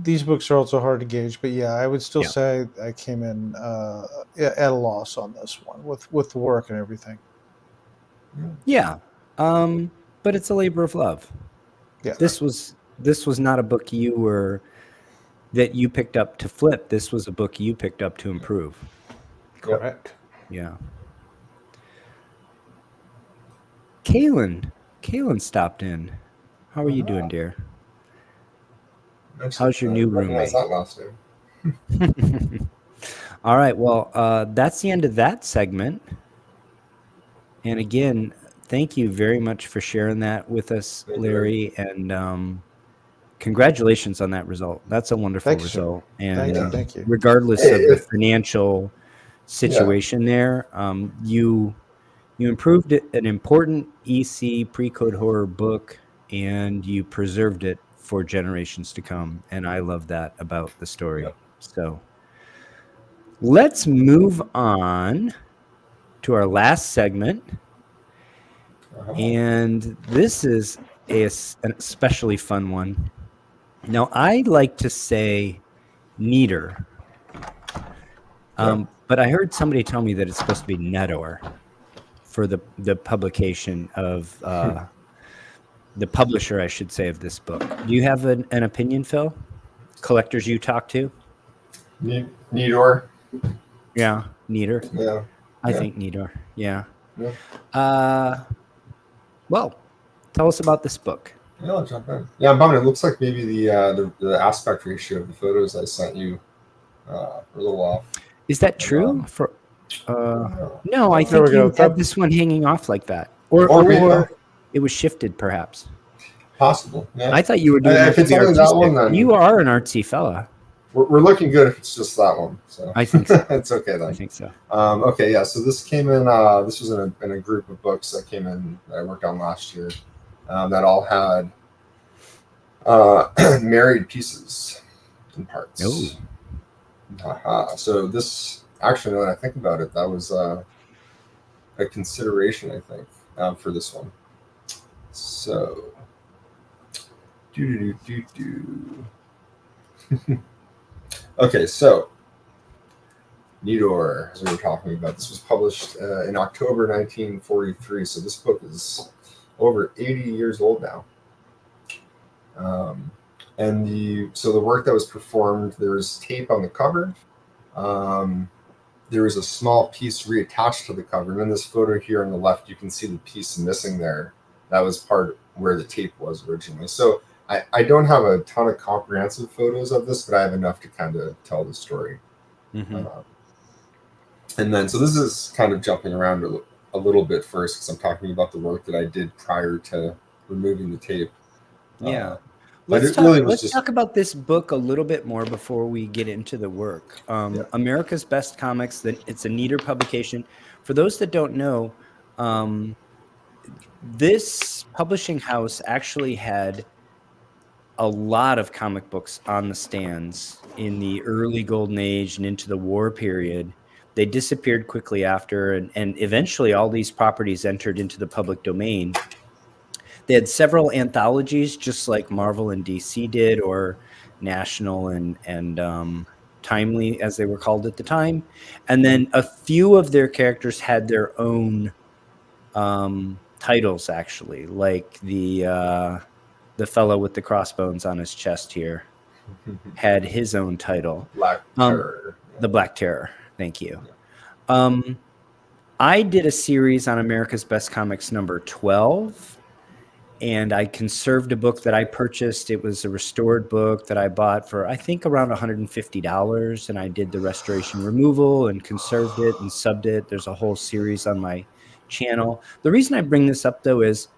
B: These books are also hard to gauge, but I would still say I came in at a loss on this one with the work and everything.
A: Yeah, but it's a labor of love.
B: Yeah,
A: this was not a book that you picked up to flip. This was a book you picked up to improve.
B: Correct.
A: Yeah. Kaylin stopped in. How are you doing, dear? How's your new roommate?
C: That last name.
A: All right. Well, that's the end of that segment. And again, thank you very much for sharing that with us, Larry. And congratulations on that result. That's a wonderful result. And
B: thank you.
A: Regardless of the financial situation there, you improved an important EC pre-code horror book, and you preserved it for generations to come. And I love that about the story. So let's move on to our last segment. And this is an especially fun one. Now, I like to say Neater, but I heard somebody tell me that it's supposed to be Nedor for the publication of the publisher, I should say, of this book. Do you have an opinion, Phil? Collectors you talk to?
C: Nedor.
A: Yeah, Neater.
C: Yeah.
A: I think Nedor. Yeah. Well, tell us about this book.
C: Yeah, I'll jump in. Yeah, I'm bummed. It looks like maybe the aspect ratio of the photos I sent you are a little off.
A: Is that true? No, I think you had this one hanging off like that, or it was shifted, perhaps.
C: Possible. Yeah.
A: I thought you were doing
C: if it's only that one, then
A: you are an artsy fella.
C: We're looking good if it's just that one. So
A: I think so.
C: It's okay then.
A: I think so.
C: Okay, yeah. So this came in. This was in a group of books that came in that I worked on last year. That all had married pieces and parts.
A: Oh.
C: So this, actually, now that I think about it, that was a consideration, I think, for this one. So, okay, so Nedor, as we were talking about, this was published in October 1943. So this book is over 80 years old now. And the work that was performed, there was tape on the cover. There was a small piece reattached to the cover. And in this photo here on the left, you can see the piece missing there. That was part where the tape was originally. So I don't have a ton of comprehensive photos of this, but I have enough to kind of tell the story.
A: Mm-hmm.
C: And then, so this is kind of jumping around a little bit first, because I'm talking about the work that I did prior to removing the tape.
A: Yeah.
C: Let's
A: talk about this book a little bit more before we get into the work. America's Best Comics, it's a Neater publication. For those that don't know, this publishing house actually had a lot of comic books on the stands in the early golden age and into the war period. They disappeared quickly after, and eventually all these properties entered into the public domain. They had several anthologies, just like Marvel and DC did, or National and Timely, as they were called at the time. And then a few of their characters had their own titles, actually, like the fellow with the crossbones on his chest here had his own title.
C: Black Terror.
A: The Black Terror. Thank you. I did a series on America's Best Comics number 12, and I conserved a book that I purchased. It was a restored book that I bought for, I think, around $150, and I did the restoration removal and conserved it and subbed it. There's a whole series on my channel. The reason I bring this up, though, is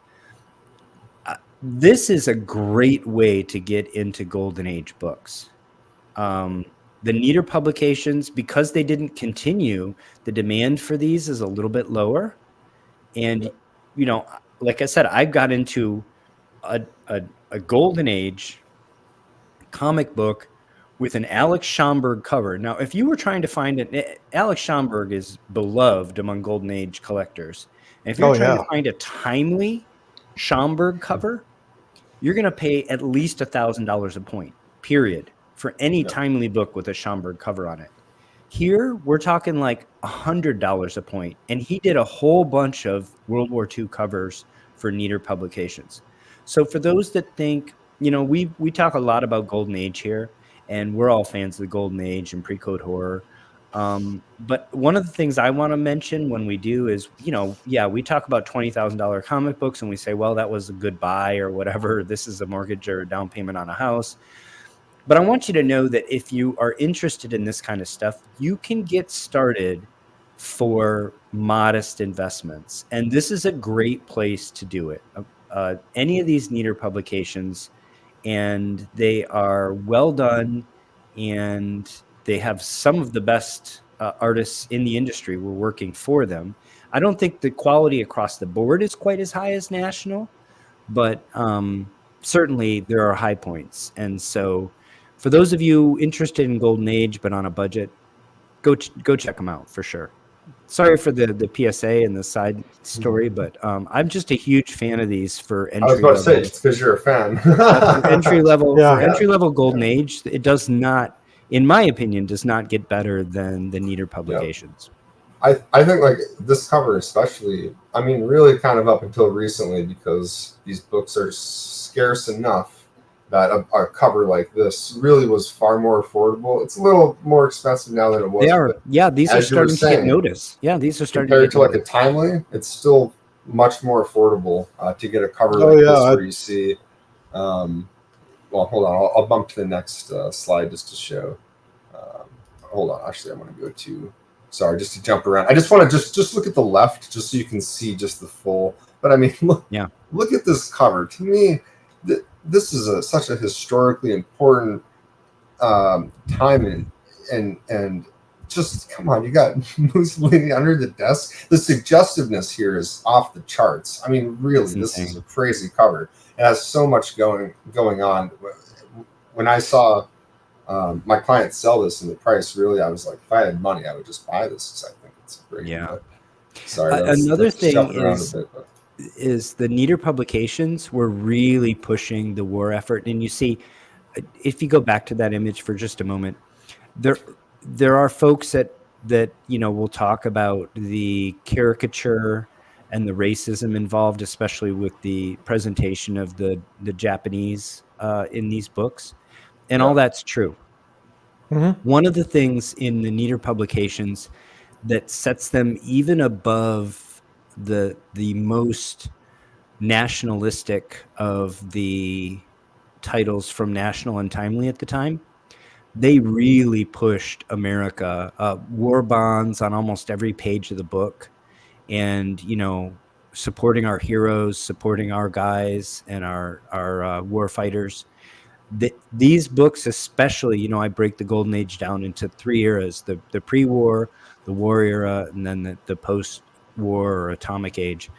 A: this is a great way to get into Golden Age books. The Neater publications, because they didn't continue, the demand for these is a little bit lower. And, you know, like I said, I got into a Golden Age comic book with an Alex Schomburg cover. Now, if you were trying to find it, Alex Schomburg is beloved among Golden Age collectors. And if you're trying to find a timely Schomburg cover, you're going to pay at least $1,000 a point, period, for any timely book with a Schomburg cover on it. Here, we're talking like $100 a point. And he did a whole bunch of World War II covers for Neater publications. So for those that think, you know, we talk a lot about Golden Age here, and we're all fans of the Golden Age and pre-code horror. But one of the things I want to mention when we do is, you know, we talk about $20,000 comic books and we say, well, that was a good buy or whatever. This is a mortgage or a down payment on a house. But I want you to know that if you are interested in this kind of stuff, you can get started for modest investments. And this is a great place to do it. Any of these Neater publications, and they are well done, and they have some of the best artists in the industry were working for them. I don't think the quality across the board is quite as high as National, but certainly there are high points. And so for those of you interested in Golden Age but on a budget, go check them out for sure. Sorry for the PSA and the side story, but I'm just a huge fan of these for entry level.
C: I was about to say, it's because you're a fan.
A: entry level Golden Age, it does not, in my opinion, does not get better than the Neater publications.
C: I think like this cover especially, I mean, really kind of up until recently, because these books are scarce enough that a cover like this really was far more affordable. It's a little more expensive now than it was.
A: They are, these are starting to get noticed. Yeah, these are starting
C: compared to like a timely. It's still much more affordable to get a cover like this where you see. Well, hold on, I'll bump to the next slide just to show. Hold on, actually, I'm going to go to. Sorry, just to jump around. I just want to just look at the left, just so you can see just the full. But I mean, look at this cover. To me, this is such a historically important time, and just come on, you got Mussolini under the desk. The suggestiveness here is off the charts. I mean, really, this is a crazy cover. It has so much going on. When I saw my client sell this and the price, really, I was like, if I had money, I would just buy this because I think it's great.
A: Yeah.
C: Sorry.
A: Another thing is the Neater publications were really pushing the war effort. And you see, if you go back to that image for just a moment, there are folks that you know will talk about the caricature and the racism involved, especially with the presentation of the Japanese in these books. And all that's true. Mm-hmm. One of the things in the Neater publications that sets them even above the most nationalistic of the titles from National and Timely at the time, they really pushed America. War bonds on almost every page of the book, and you know, supporting our heroes, supporting our guys and our war fighters. These books especially, you know, I break the Golden Age down into three eras: the pre-war, the war era, and then the post-war or atomic age.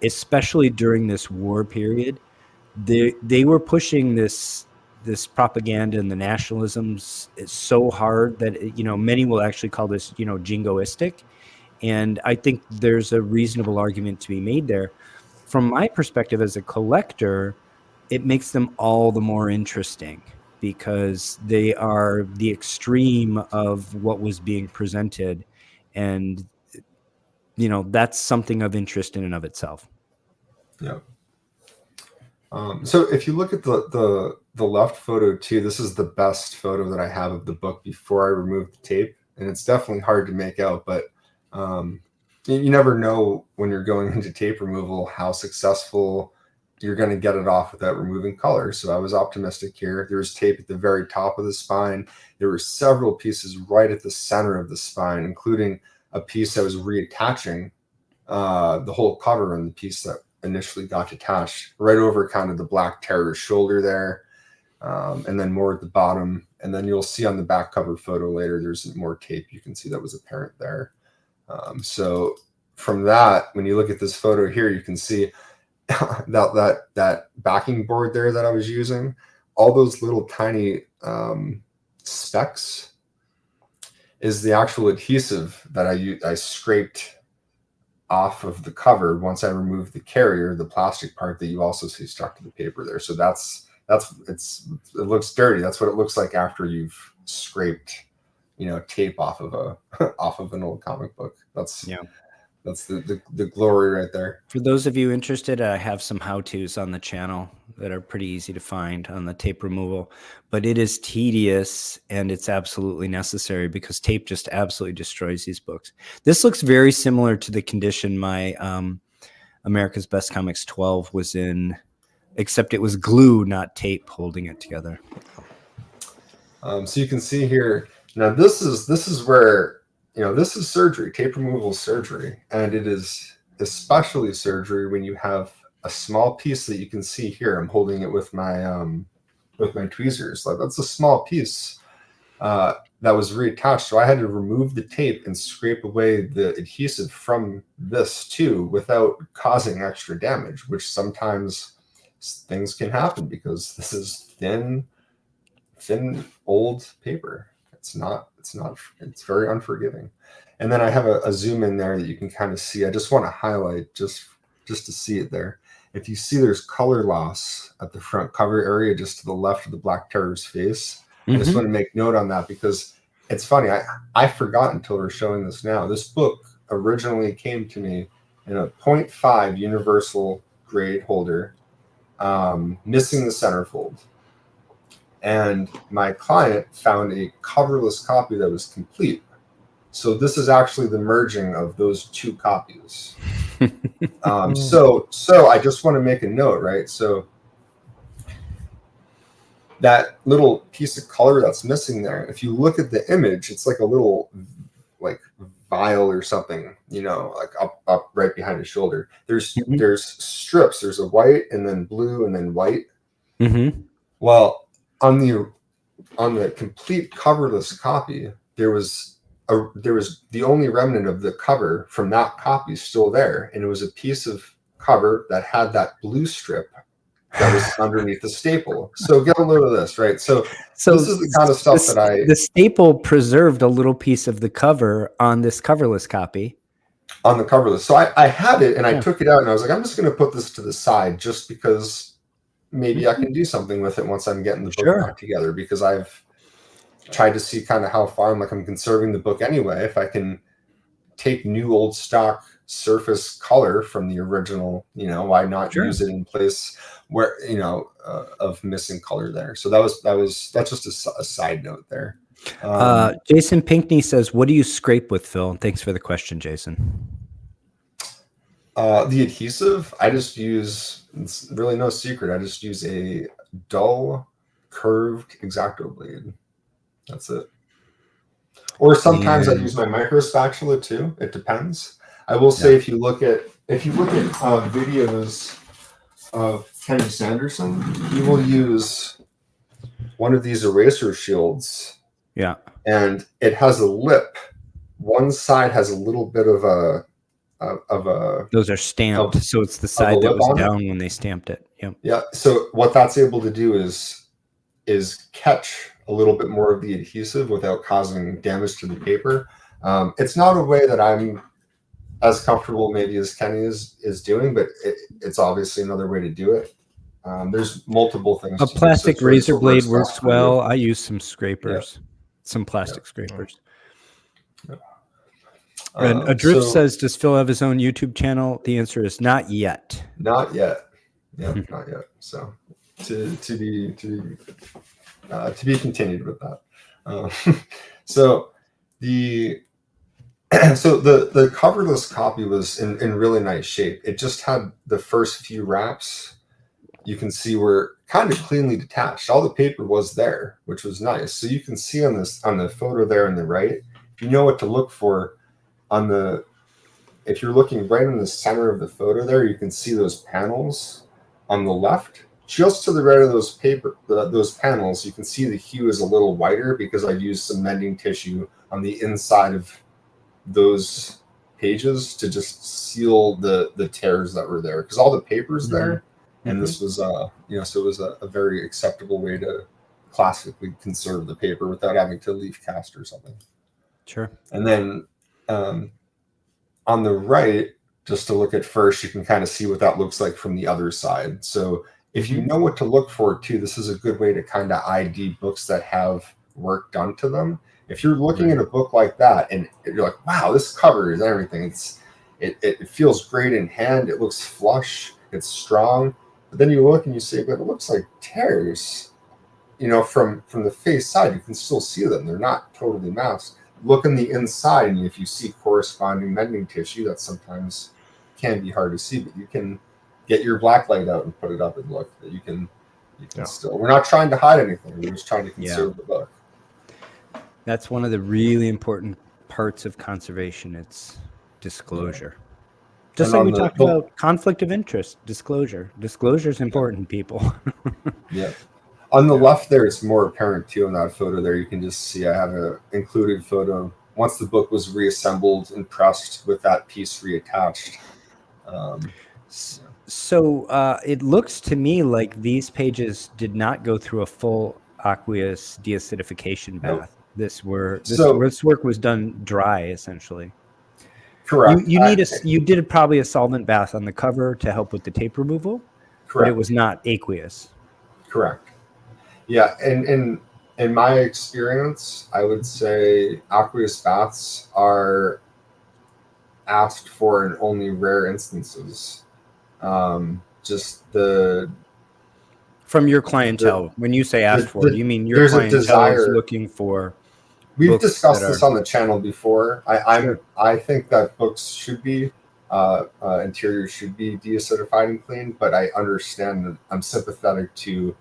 A: Especially during this war period, they were pushing this propaganda and the nationalisms so hard that, you know, many will actually call this, you know, jingoistic. And I think there's a reasonable argument to be made there. From my perspective as a collector, it makes them all the more interesting because they are the extreme of what was being presented. And, you know, that's something of interest in and of itself.
C: Yeah. So if you look at the left photo too, this is the best photo that I have of the book before I removed the tape. and it's definitely hard to make out, but you never know when you're going into tape removal how successful you're going to get it off without removing color. So I was optimistic here. There was tape at the very top of the spine. There were several pieces right at the center of the spine, including a piece that was reattaching the whole cover and the piece that initially got detached right over kind of the Black Terror shoulder there. And then more at the bottom. And then you'll see on the back cover photo later, there's more tape. You can see that was apparent there. So from that, when you look at this photo here, you can see that backing board there that I was using, all those little tiny specks is the actual adhesive that I scraped off of the cover once I removed the carrier, the plastic part that you also see stuck to the paper there. So it looks dirty. That's what it looks like after you've scraped, tape off of an old comic book. That's the glory right there.
A: For those of you interested, I have some how-tos on the channel that are pretty easy to find on the tape removal, but it is tedious and it's absolutely necessary because tape just absolutely destroys these books. This looks very similar to the condition my America's Best Comics 12 was in, except it was glue, not tape, holding it together.
C: So you can see here, now this is where, this is surgery, tape removal surgery. And it is especially surgery when you have a small piece that you can see here. I'm holding it with my tweezers. Like, that's a small piece that was reattached. So I had to remove the tape and scrape away the adhesive from this too without causing extra damage, which sometimes things can happen because this is thin old paper. It's very unforgiving. And then I have a zoom in there that you can kind of see. I just want to highlight just to see it there. If you see there's color loss at the front cover area, just to the left of the Black Terror's face. I just want to make note on that because it's funny. I forgot until we're showing this now. This book originally came to me in a 0.5 universal grade holder, missing the centerfold. And my client found a coverless copy that was complete. So this is actually the merging of those two copies. So I just want to make a note, right? So that little piece of color that's missing there, if you look at the image, it's like a little vial or something, like up right behind his shoulder. There's strips. There's a white and then blue and then white. Well, on the complete coverless copy, there was the only remnant of the cover from that copy still there, and it was a piece of cover that had that blue strip that was underneath the staple. So get a load of this, right? So this is the kind of stuff the
A: staple preserved a little piece of the cover on this coverless copy.
C: On the coverless. So I had it and I took it out and I was like, I'm just going to put this to the side just because maybe I can do something with it once I'm getting the book back together, because I've tried to see kind of how far I'm conserving the book anyway. If I can take new old stock surface color from the original, why not use it in place where, of missing color there. So that's just a side note there.
A: Jason Pinkney says, what do you scrape with, Phil? Thanks for the question, Jason.
C: The adhesive, I just use, it's really no secret, I just use a dull curved X-Acto blade. That's it. Or sometimes I use my micro spatula too. It depends. I will say if you look at videos of Kenny Sanderson, he will use one of these eraser shields.
A: Yeah.
C: And it has a lip. One side has a little bit of a
A: those are stamped, so it's the side that was down when they stamped it.
C: Yeah. So what that's able to do is catch a little bit more of the adhesive without causing damage to the paper. It's not a way that I'm as comfortable maybe as Kenny is doing, but it's obviously another way to do it. There's multiple things.
A: A plastic razor blade works well. I use some scrapers, some plastic scrapers. And Adrift says, does Phil have his own YouTube channel? The answer is not yet.
C: Not yet. Yeah, not yet. So to be continued with that. So The so the coverless copy was in really nice shape. It just had the first few wraps. You can see were kind of cleanly detached. All the paper was there, which was nice. So you can see on the photo there on the right, if you know what to look for if you're looking right in the center of the photo there, you can see those panels on the left. Just to the right of those panels, you can see the hue is a little whiter because I've used some mending tissue on the inside of those pages to just seal the tears that were there, because all the paper's there. And this was so it was a very acceptable way to classically conserve the paper without having to leaf cast or something.
A: Sure.
C: And then on the right, just to look at first, you can kind of see what that looks like from the other side. So if you know what to look for too, this is a good way to kind of ID books that have work done to them. If you're looking at a book like that and you're like, wow, this cover is everything. It feels great in hand. It looks flush. It's strong. But then you look and you say, but it looks like tears. From the face side, you can still see them. They're not totally masked. Look in the inside, and if you see corresponding mending tissue, that sometimes can be hard to see, but you can get your black light out and put it up and look. That you can still. We're not trying to hide anything. We're just trying to conserve the book. That's
A: one of the really important parts of conservation. It's disclosure. Just like we talked about conflict of interest, disclosure. Disclosure is important, people.
C: Yeah. On the left there, it's more apparent too in that photo there. You can just see I have an included photo. Once the book was reassembled and pressed with that piece reattached.
A: So it looks to me like these pages did not go through a full aqueous deacidification bath. Nope. This work was done dry, essentially.
C: Correct.
A: You did probably a solvent bath on the cover to help with the tape removal. Correct. But it was not aqueous.
C: Correct. Yeah, and in my experience, I would say aqueous baths are asked for in only rare instances. From
A: your clientele. When you say asked for, you mean your clientele is looking for.
C: We've discussed this on the channel before. I think that books should be interiors should be deacidified and cleaned, but I understand that I'm sympathetic to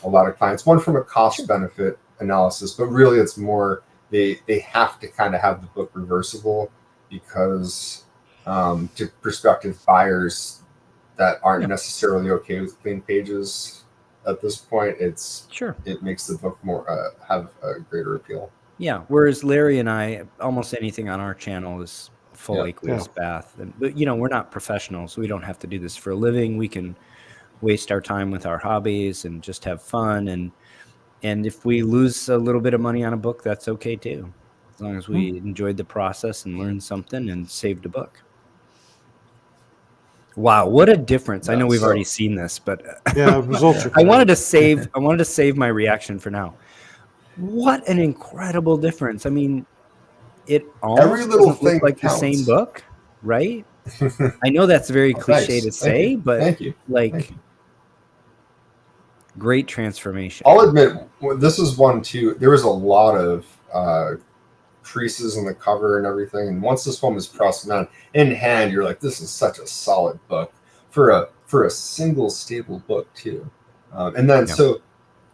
C: a lot of clients. One from a cost benefit analysis, but really it's more they have to kind of have the book reversible because to prospective buyers that aren't necessarily okay with clean pages at this point, it makes the book more have a greater appeal.
A: Yeah. Whereas Larry and I, almost anything on our channel is full aqueous bath. But we're not professionals. We don't have to do this for a living. We can waste our time with our hobbies and just have fun. And if we lose a little bit of money on a book, that's okay too. As long as we enjoyed the process and learned something and saved a book. Wow, what a difference. I know we've already seen this, but
B: results are
A: I wanted to save my reaction for now. What an incredible difference. I mean, it almost doesn't look like the same book, right? I know that's very cliche to say, but great transformation.
C: I'll admit, this is one too. There was a lot of creases in the cover and everything, and once this one was pressed down in hand, you're like, this is such a solid book for a single staple book too. And then so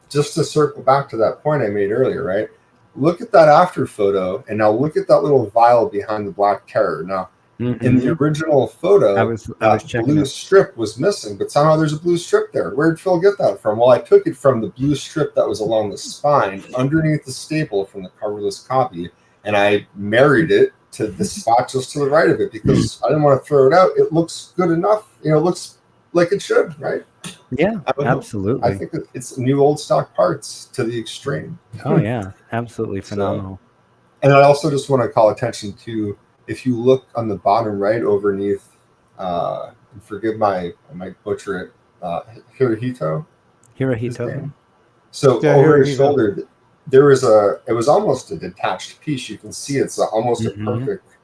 C: just to circle back to that point I made earlier, right? Look at that after photo, and now look at that little vial behind the Black Terror. Now, in the original photo, that blue strip was missing, but somehow there's a blue strip there. Where'd Phil get that from? Well, I took it from the blue strip that was along the spine underneath the staple from the coverless copy, and I married it to the spot just to the right of it because I didn't want to throw it out. It looks good enough. It looks like it should, right?
A: Yeah, absolutely.
C: I think it's new old stock parts to the extreme.
A: Oh yeah, absolutely phenomenal.
C: And I also just want to call attention to, if you look on the bottom right overneath, and forgive I might butcher it, Hirohito. So over his shoulder, it was almost a detached piece. You can see it's almost a perfect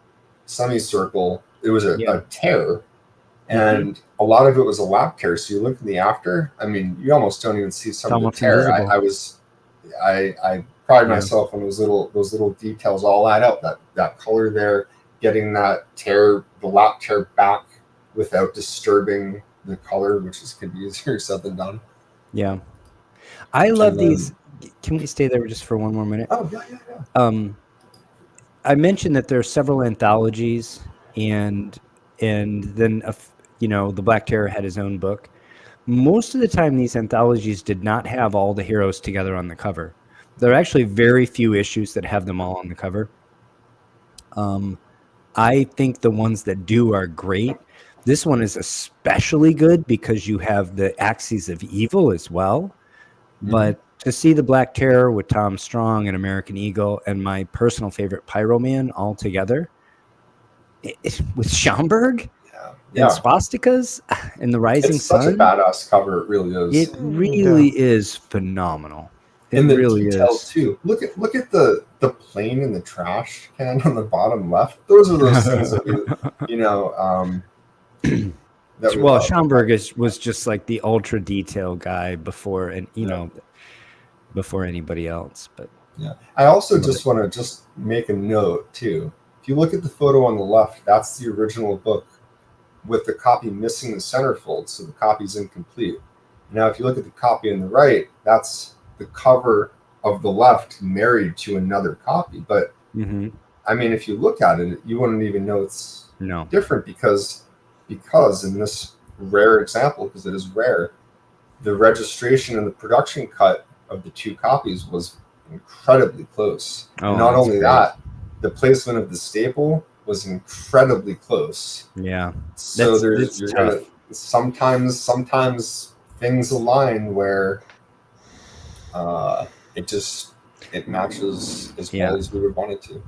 C: semicircle. It was a tear. And a lot of it was a lap tear. So you look in the after, I mean, you almost don't even see some of the tear. I pride myself on those little details all add up. That color there, getting that tear, the lap tear back without disturbing the color, which could be easier said than done.
A: Yeah. I love these. Can we stay there just for one more minute?
C: Oh, yeah.
A: I mentioned that there are several anthologies, and then the Black Terror had his own book. Most of the time, these anthologies did not have all the heroes together on the cover. There are actually very few issues that have them all on the cover. I think the ones that do are great. This one is especially good because you have the Axes of Evil as well. Mm-hmm. But to see the Black Terror with Tom Strong and American Eagle and my personal favorite Pyroman all together with Schomburg and swastikas and the Rising Sun.
C: It's such a badass cover. It really is.
A: It really is phenomenal.
C: And the really details too. Look at the plane in the trash can on the bottom left. Those are those things that
A: Schomburg was just like the ultra detail guy before anybody else. But
C: I also just want to make a note too. If you look at the photo on the left, that's the original book with the copy missing the centerfold, so the copy's incomplete. Now, if you look at the copy on the right, that's the cover of the left married to another copy. But I mean, if you look at it, you wouldn't even know it's different because in this rare example, because it is rare, the registration and the production cut of the two copies was incredibly close. Not only that, the placement of the staple was incredibly close.
A: Yeah.
C: So sometimes things align where it matches as well as we would want it to.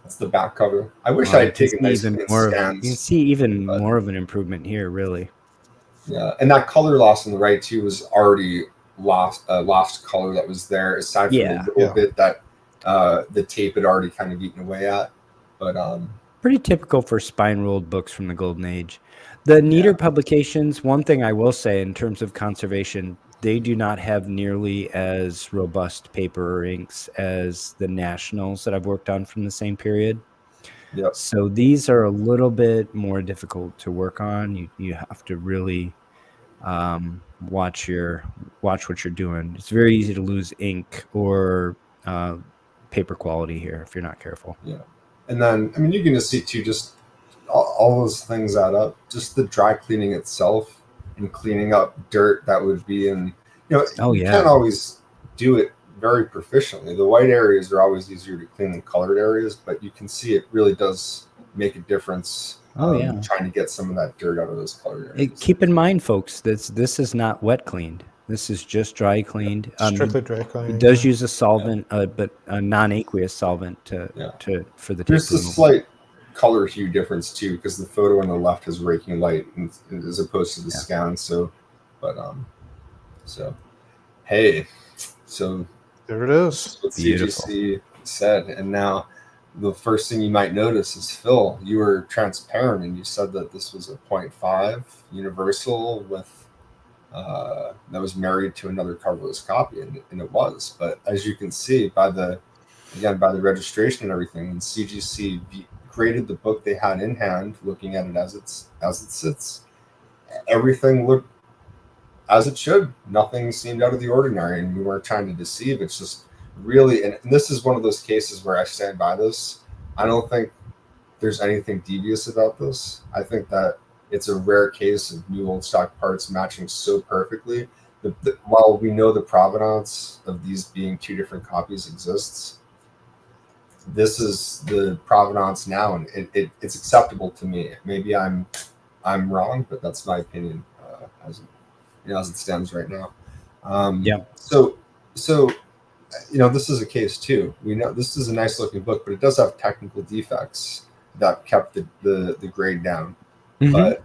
C: That's the back cover. I wish I had taken nice scans.
A: You can see even more of an improvement here, really.
C: Yeah, and that color loss on the right too was already lost color that was there, aside from a little bit that the tape had already kind of eaten away at. But
A: pretty typical for spine-ruled books from the Golden Age. The Nieder publications, one thing I will say in terms of conservation, they do not have nearly as robust paper or inks as the Nationals that I've worked on from the same period.
C: Yep.
A: So these are a little bit more difficult to work on. You have to really watch what you're doing. It's very easy to lose ink or paper quality here if you're not careful.
C: Yeah. And then, I mean, you can just see too, just all those things add up. Just the dry cleaning itself and cleaning up dirt that would be in, you can't always do it very proficiently. The white areas are always easier to clean than colored areas, but you can see it really does make a difference. Trying to get some of that dirt out of those colored areas.
A: Keep in mind, folks, this is not wet cleaned. This is just dry cleaned.
B: Strictly dry cleaned.
A: It does use a solvent, but a non-aqueous solvent for the.
C: There's a slight color hue difference too, because the photo on the left has raking light as opposed to the scan. So
B: there it is.
C: What CGC said, and now the first thing you might notice is, Phil, you were transparent and you said that this was a 0.5 universal with that was married to another coverless copy, and it was. But as you can see by the registration and everything, and CGC graded the book they had in hand, looking at it as it sits, everything looked as it should. Nothing seemed out of the ordinary, and we weren't trying to deceive. It's just really, and this is one of those cases where I stand by this. I don't think there's anything devious about this. I think that it's a rare case of new old stock parts matching so perfectly. While we know the provenance of these being two different copies exists, this is the provenance now, and it's acceptable to me. Maybe I'm wrong, but that's my opinion as it stands right now. So this is a case too. We know this is a nice looking book, but it does have technical defects that kept the grade down. But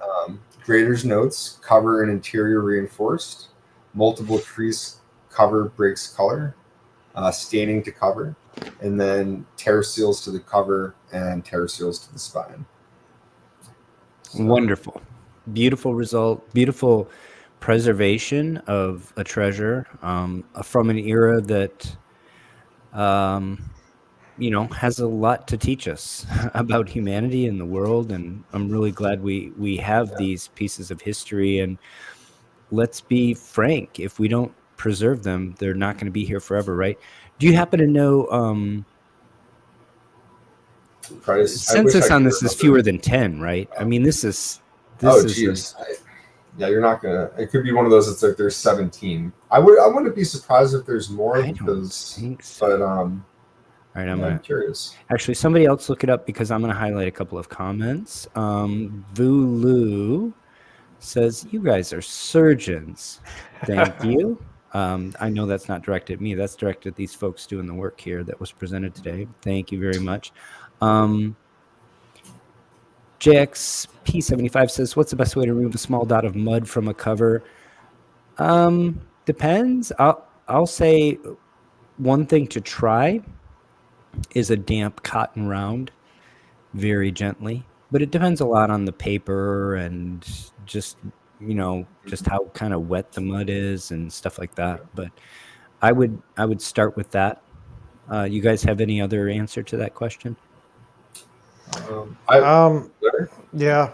C: grader's notes, cover and interior reinforced, multiple crease cover breaks color, staining to cover, and then tear seals to the cover and tear seals to the spine.
A: So, wonderful, beautiful result, beautiful preservation of a treasure from an era that has a lot to teach us about humanity and the world. And I'm really glad we have these pieces of history. And let's be frank, if we don't preserve them, they're not going to be here forever, right? Do you happen to know census on this is fewer than 10, right? I mean, this is
C: geez. You're not gonna. It could be one of those. It's like there's 17. I wouldn't be surprised if there's more.
A: I don't think so.
C: But
A: all right,
C: I'm curious.
A: Actually, somebody else look it up because I'm going to highlight a couple of comments. Vulu says, "You guys are surgeons." Thank you. I know that's not directed at me. That's directed at these folks doing the work here that was presented today. Thank you very much. JXP75 says, "What's the best way to remove a small dot of mud from a cover?" Depends. I'll say one thing to try is a damp cotton round, very gently. But it depends a lot on the paper and just how kind of wet the mud is and stuff like that. But I would start with that. You guys have any other answer to that question?
B: Yeah.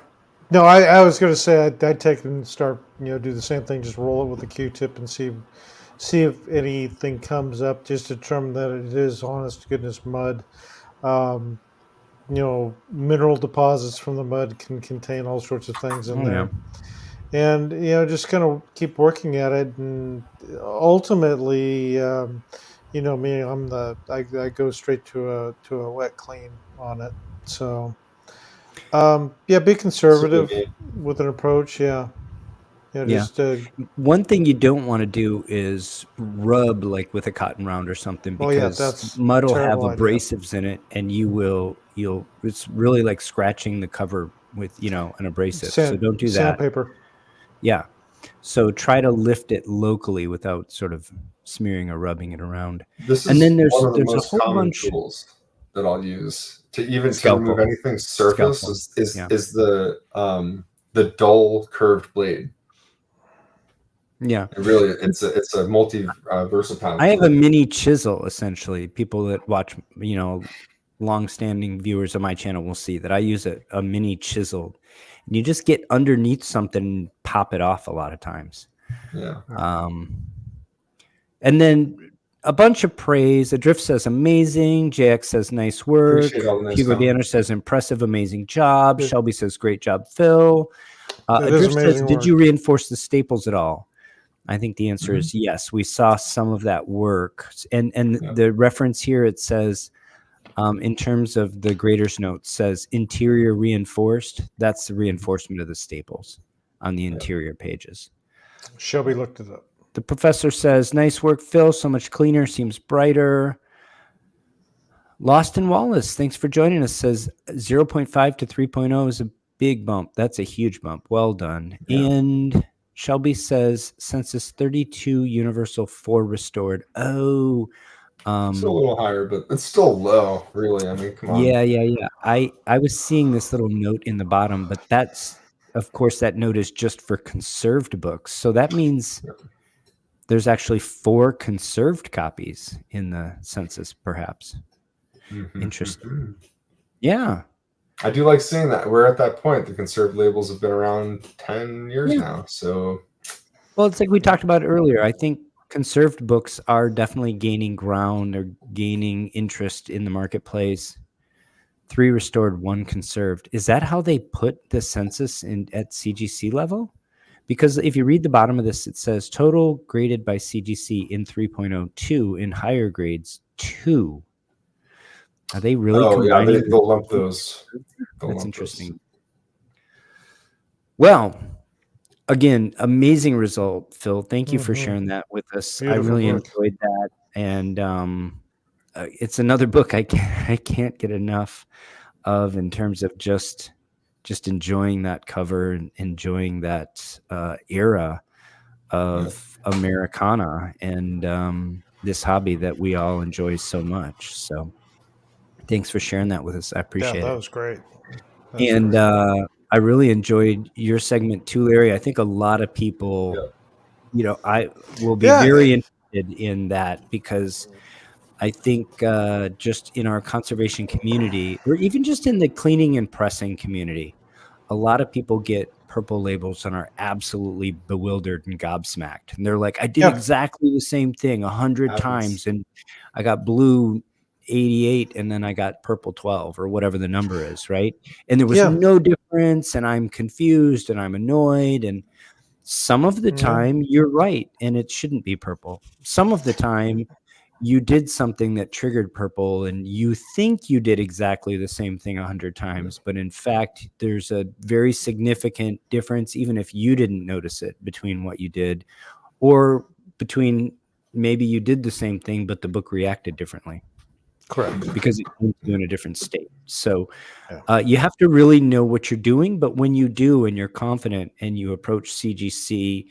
B: No, I was going to say I'd take it and start, do the same thing. Just roll it with a Q-tip and see if anything comes up. Just determine that it is honest to goodness mud. Mineral deposits from the mud can contain all sorts of things in there. And just kind of keep working at it, and ultimately, me, I go straight to a wet clean on it. So, be conservative with an approach.
A: One thing you don't want to do is rub like with a cotton round or something, because mud will have abrasives in it, and it's really like scratching the cover with an abrasive. So don't do that.
B: Sandpaper.
A: Yeah. So try to lift it locally without sort of smearing or rubbing it around.
C: And then there's a whole bunch of tools that I'll use to remove anything surface is the dull curved blade.
A: Yeah.
C: It's a versatile.
A: I have a mini chisel, essentially. People that watch, long-standing viewers of my channel will see that I use a mini chisel. And you just get underneath something and pop it off a lot of times.
C: Yeah.
A: And then a bunch of praise. Adrift says amazing. JX says nice work. Hugo Danner says impressive, amazing job.
B: Good.
A: Shelby says great job, Phil. Adrift says, did you reinforce the staples at all? I think the answer is yes. We saw some of that work. And the reference here, it says, in terms of the grader's note, says interior reinforced. That's the reinforcement of the staples on the interior pages.
B: Shelby looked it up.
A: The professor says, nice work, Phil. So much cleaner, seems brighter. Lost in Wallace, thanks for joining us, says 0.5 to 3.0 is a big bump. That's a huge bump. Well done. Yeah. And Shelby says census 32, universal 4 restored. Oh,
C: it's a little higher, but it's still low, really. I mean, come on.
A: Yeah. I was seeing this little note in the bottom, but that's, of course, that note is just for conserved books. So that means there's actually 4 conserved copies in the census, perhaps. Interesting. Yeah.
C: I do like seeing that. We're at that point. The conserved labels have been around 10 years now. So,
A: well, it's like we talked about earlier. I think conserved books are definitely gaining ground or gaining interest in the marketplace. 3 restored, 1 conserved. Is that how they put the census at CGC level? Because if you read the bottom of this, it says total graded by CGC in 3.02, in higher grades 2. Are they really combining?
C: They'll lump those.
A: That's interesting. Well, again, amazing result, Phil. Thank you for sharing that with us. Beautiful I really enjoyed that, and it's another book I can't get enough of in terms of just enjoying that cover and enjoying that era of Americana and this hobby that we all enjoy so much. So thanks for sharing that with us. I appreciate it.
B: That was great.
A: I really enjoyed your segment too, Larry. I think a lot of people I will be very interested in that, because I think just in our conservation community, or even just in the cleaning and pressing community, a lot of people get purple labels and are absolutely bewildered and gobsmacked. And they're like, I did exactly the same thing 100 times, and I got blue 88 and then I got purple 12 or whatever the number is, right? And there was no difference, and I'm confused and I'm annoyed. And some of the time you're right, and it shouldn't be purple. Some of the time you did something that triggered purple, and you think you did exactly the same thing 100 times, but in fact, there's a very significant difference, even if you didn't notice it, between what you did, or between maybe you did the same thing, but the book reacted differently.
B: Correct.
A: Because it's in a different state. So you have to really know what you're doing, but when you do and you're confident and you approach CGC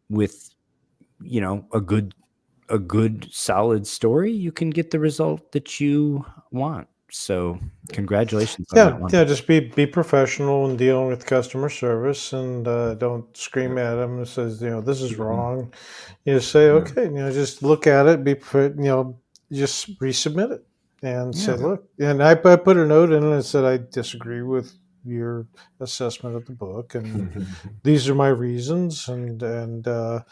A: with, a good solid story, you can get the result that you want. So congratulations on that one.
B: Just be professional in dealing with customer service, and don't scream at them and says, this is wrong. Say, okay, just look at it, just resubmit it and say, look, and I put a note in and said, I disagree with your assessment of the book, and these are my reasons, and the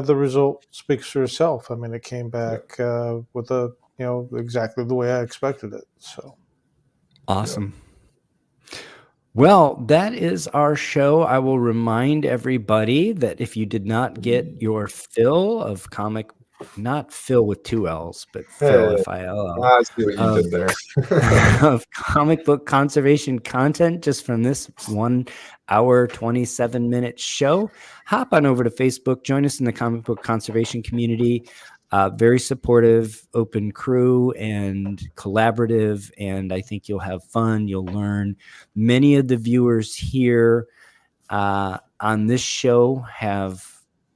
B: result speaks for itself. I mean, it came back with exactly the way I expected it. So
A: awesome. Well, that is our show. I will remind everybody that if you did not get your fill of not Phil with 2 L's, but Phil, F-I-L-L.
C: I see what you did there.
A: Of comic book conservation content just from this 1 hour, 27-minute show, hop on over to Facebook, join us in the comic book conservation community. Very supportive, open crew and collaborative, and I think you'll have fun. You'll learn. Many of the viewers here on this show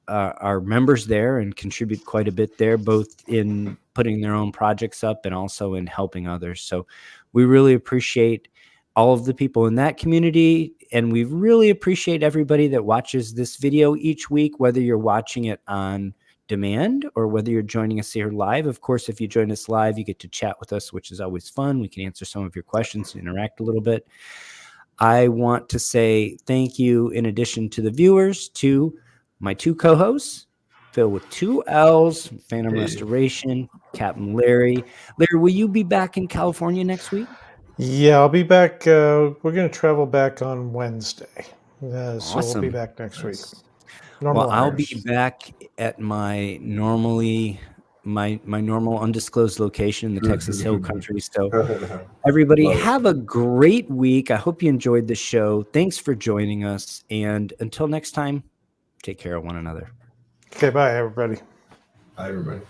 A: are members there and contribute quite a bit there, both in putting their own projects up and also in helping others. So we really appreciate all of the people in that community, and we really appreciate everybody that watches this video each week, whether you're watching it on demand or whether you're joining us here live. Of course, if you join us live, you get to chat with us, which is always fun. We can answer some of your questions and interact a little bit. I want to say thank you, in addition to the viewers, to my 2 co-hosts, Phil with 2 L's, Phantom Restoration, Captain Larry. Larry, will you be back in California next week?
B: Yeah, I'll be back. We're going to travel back on Wednesday. So
A: awesome.
B: We'll be back next week.
A: Well, I'll be back at my normal undisclosed location in the Texas Hill Country. So everybody have a great week. I hope you enjoyed the show. Thanks for joining us. And until next time, take care of one another.
B: Okay, bye, everybody.
C: Bye, everybody.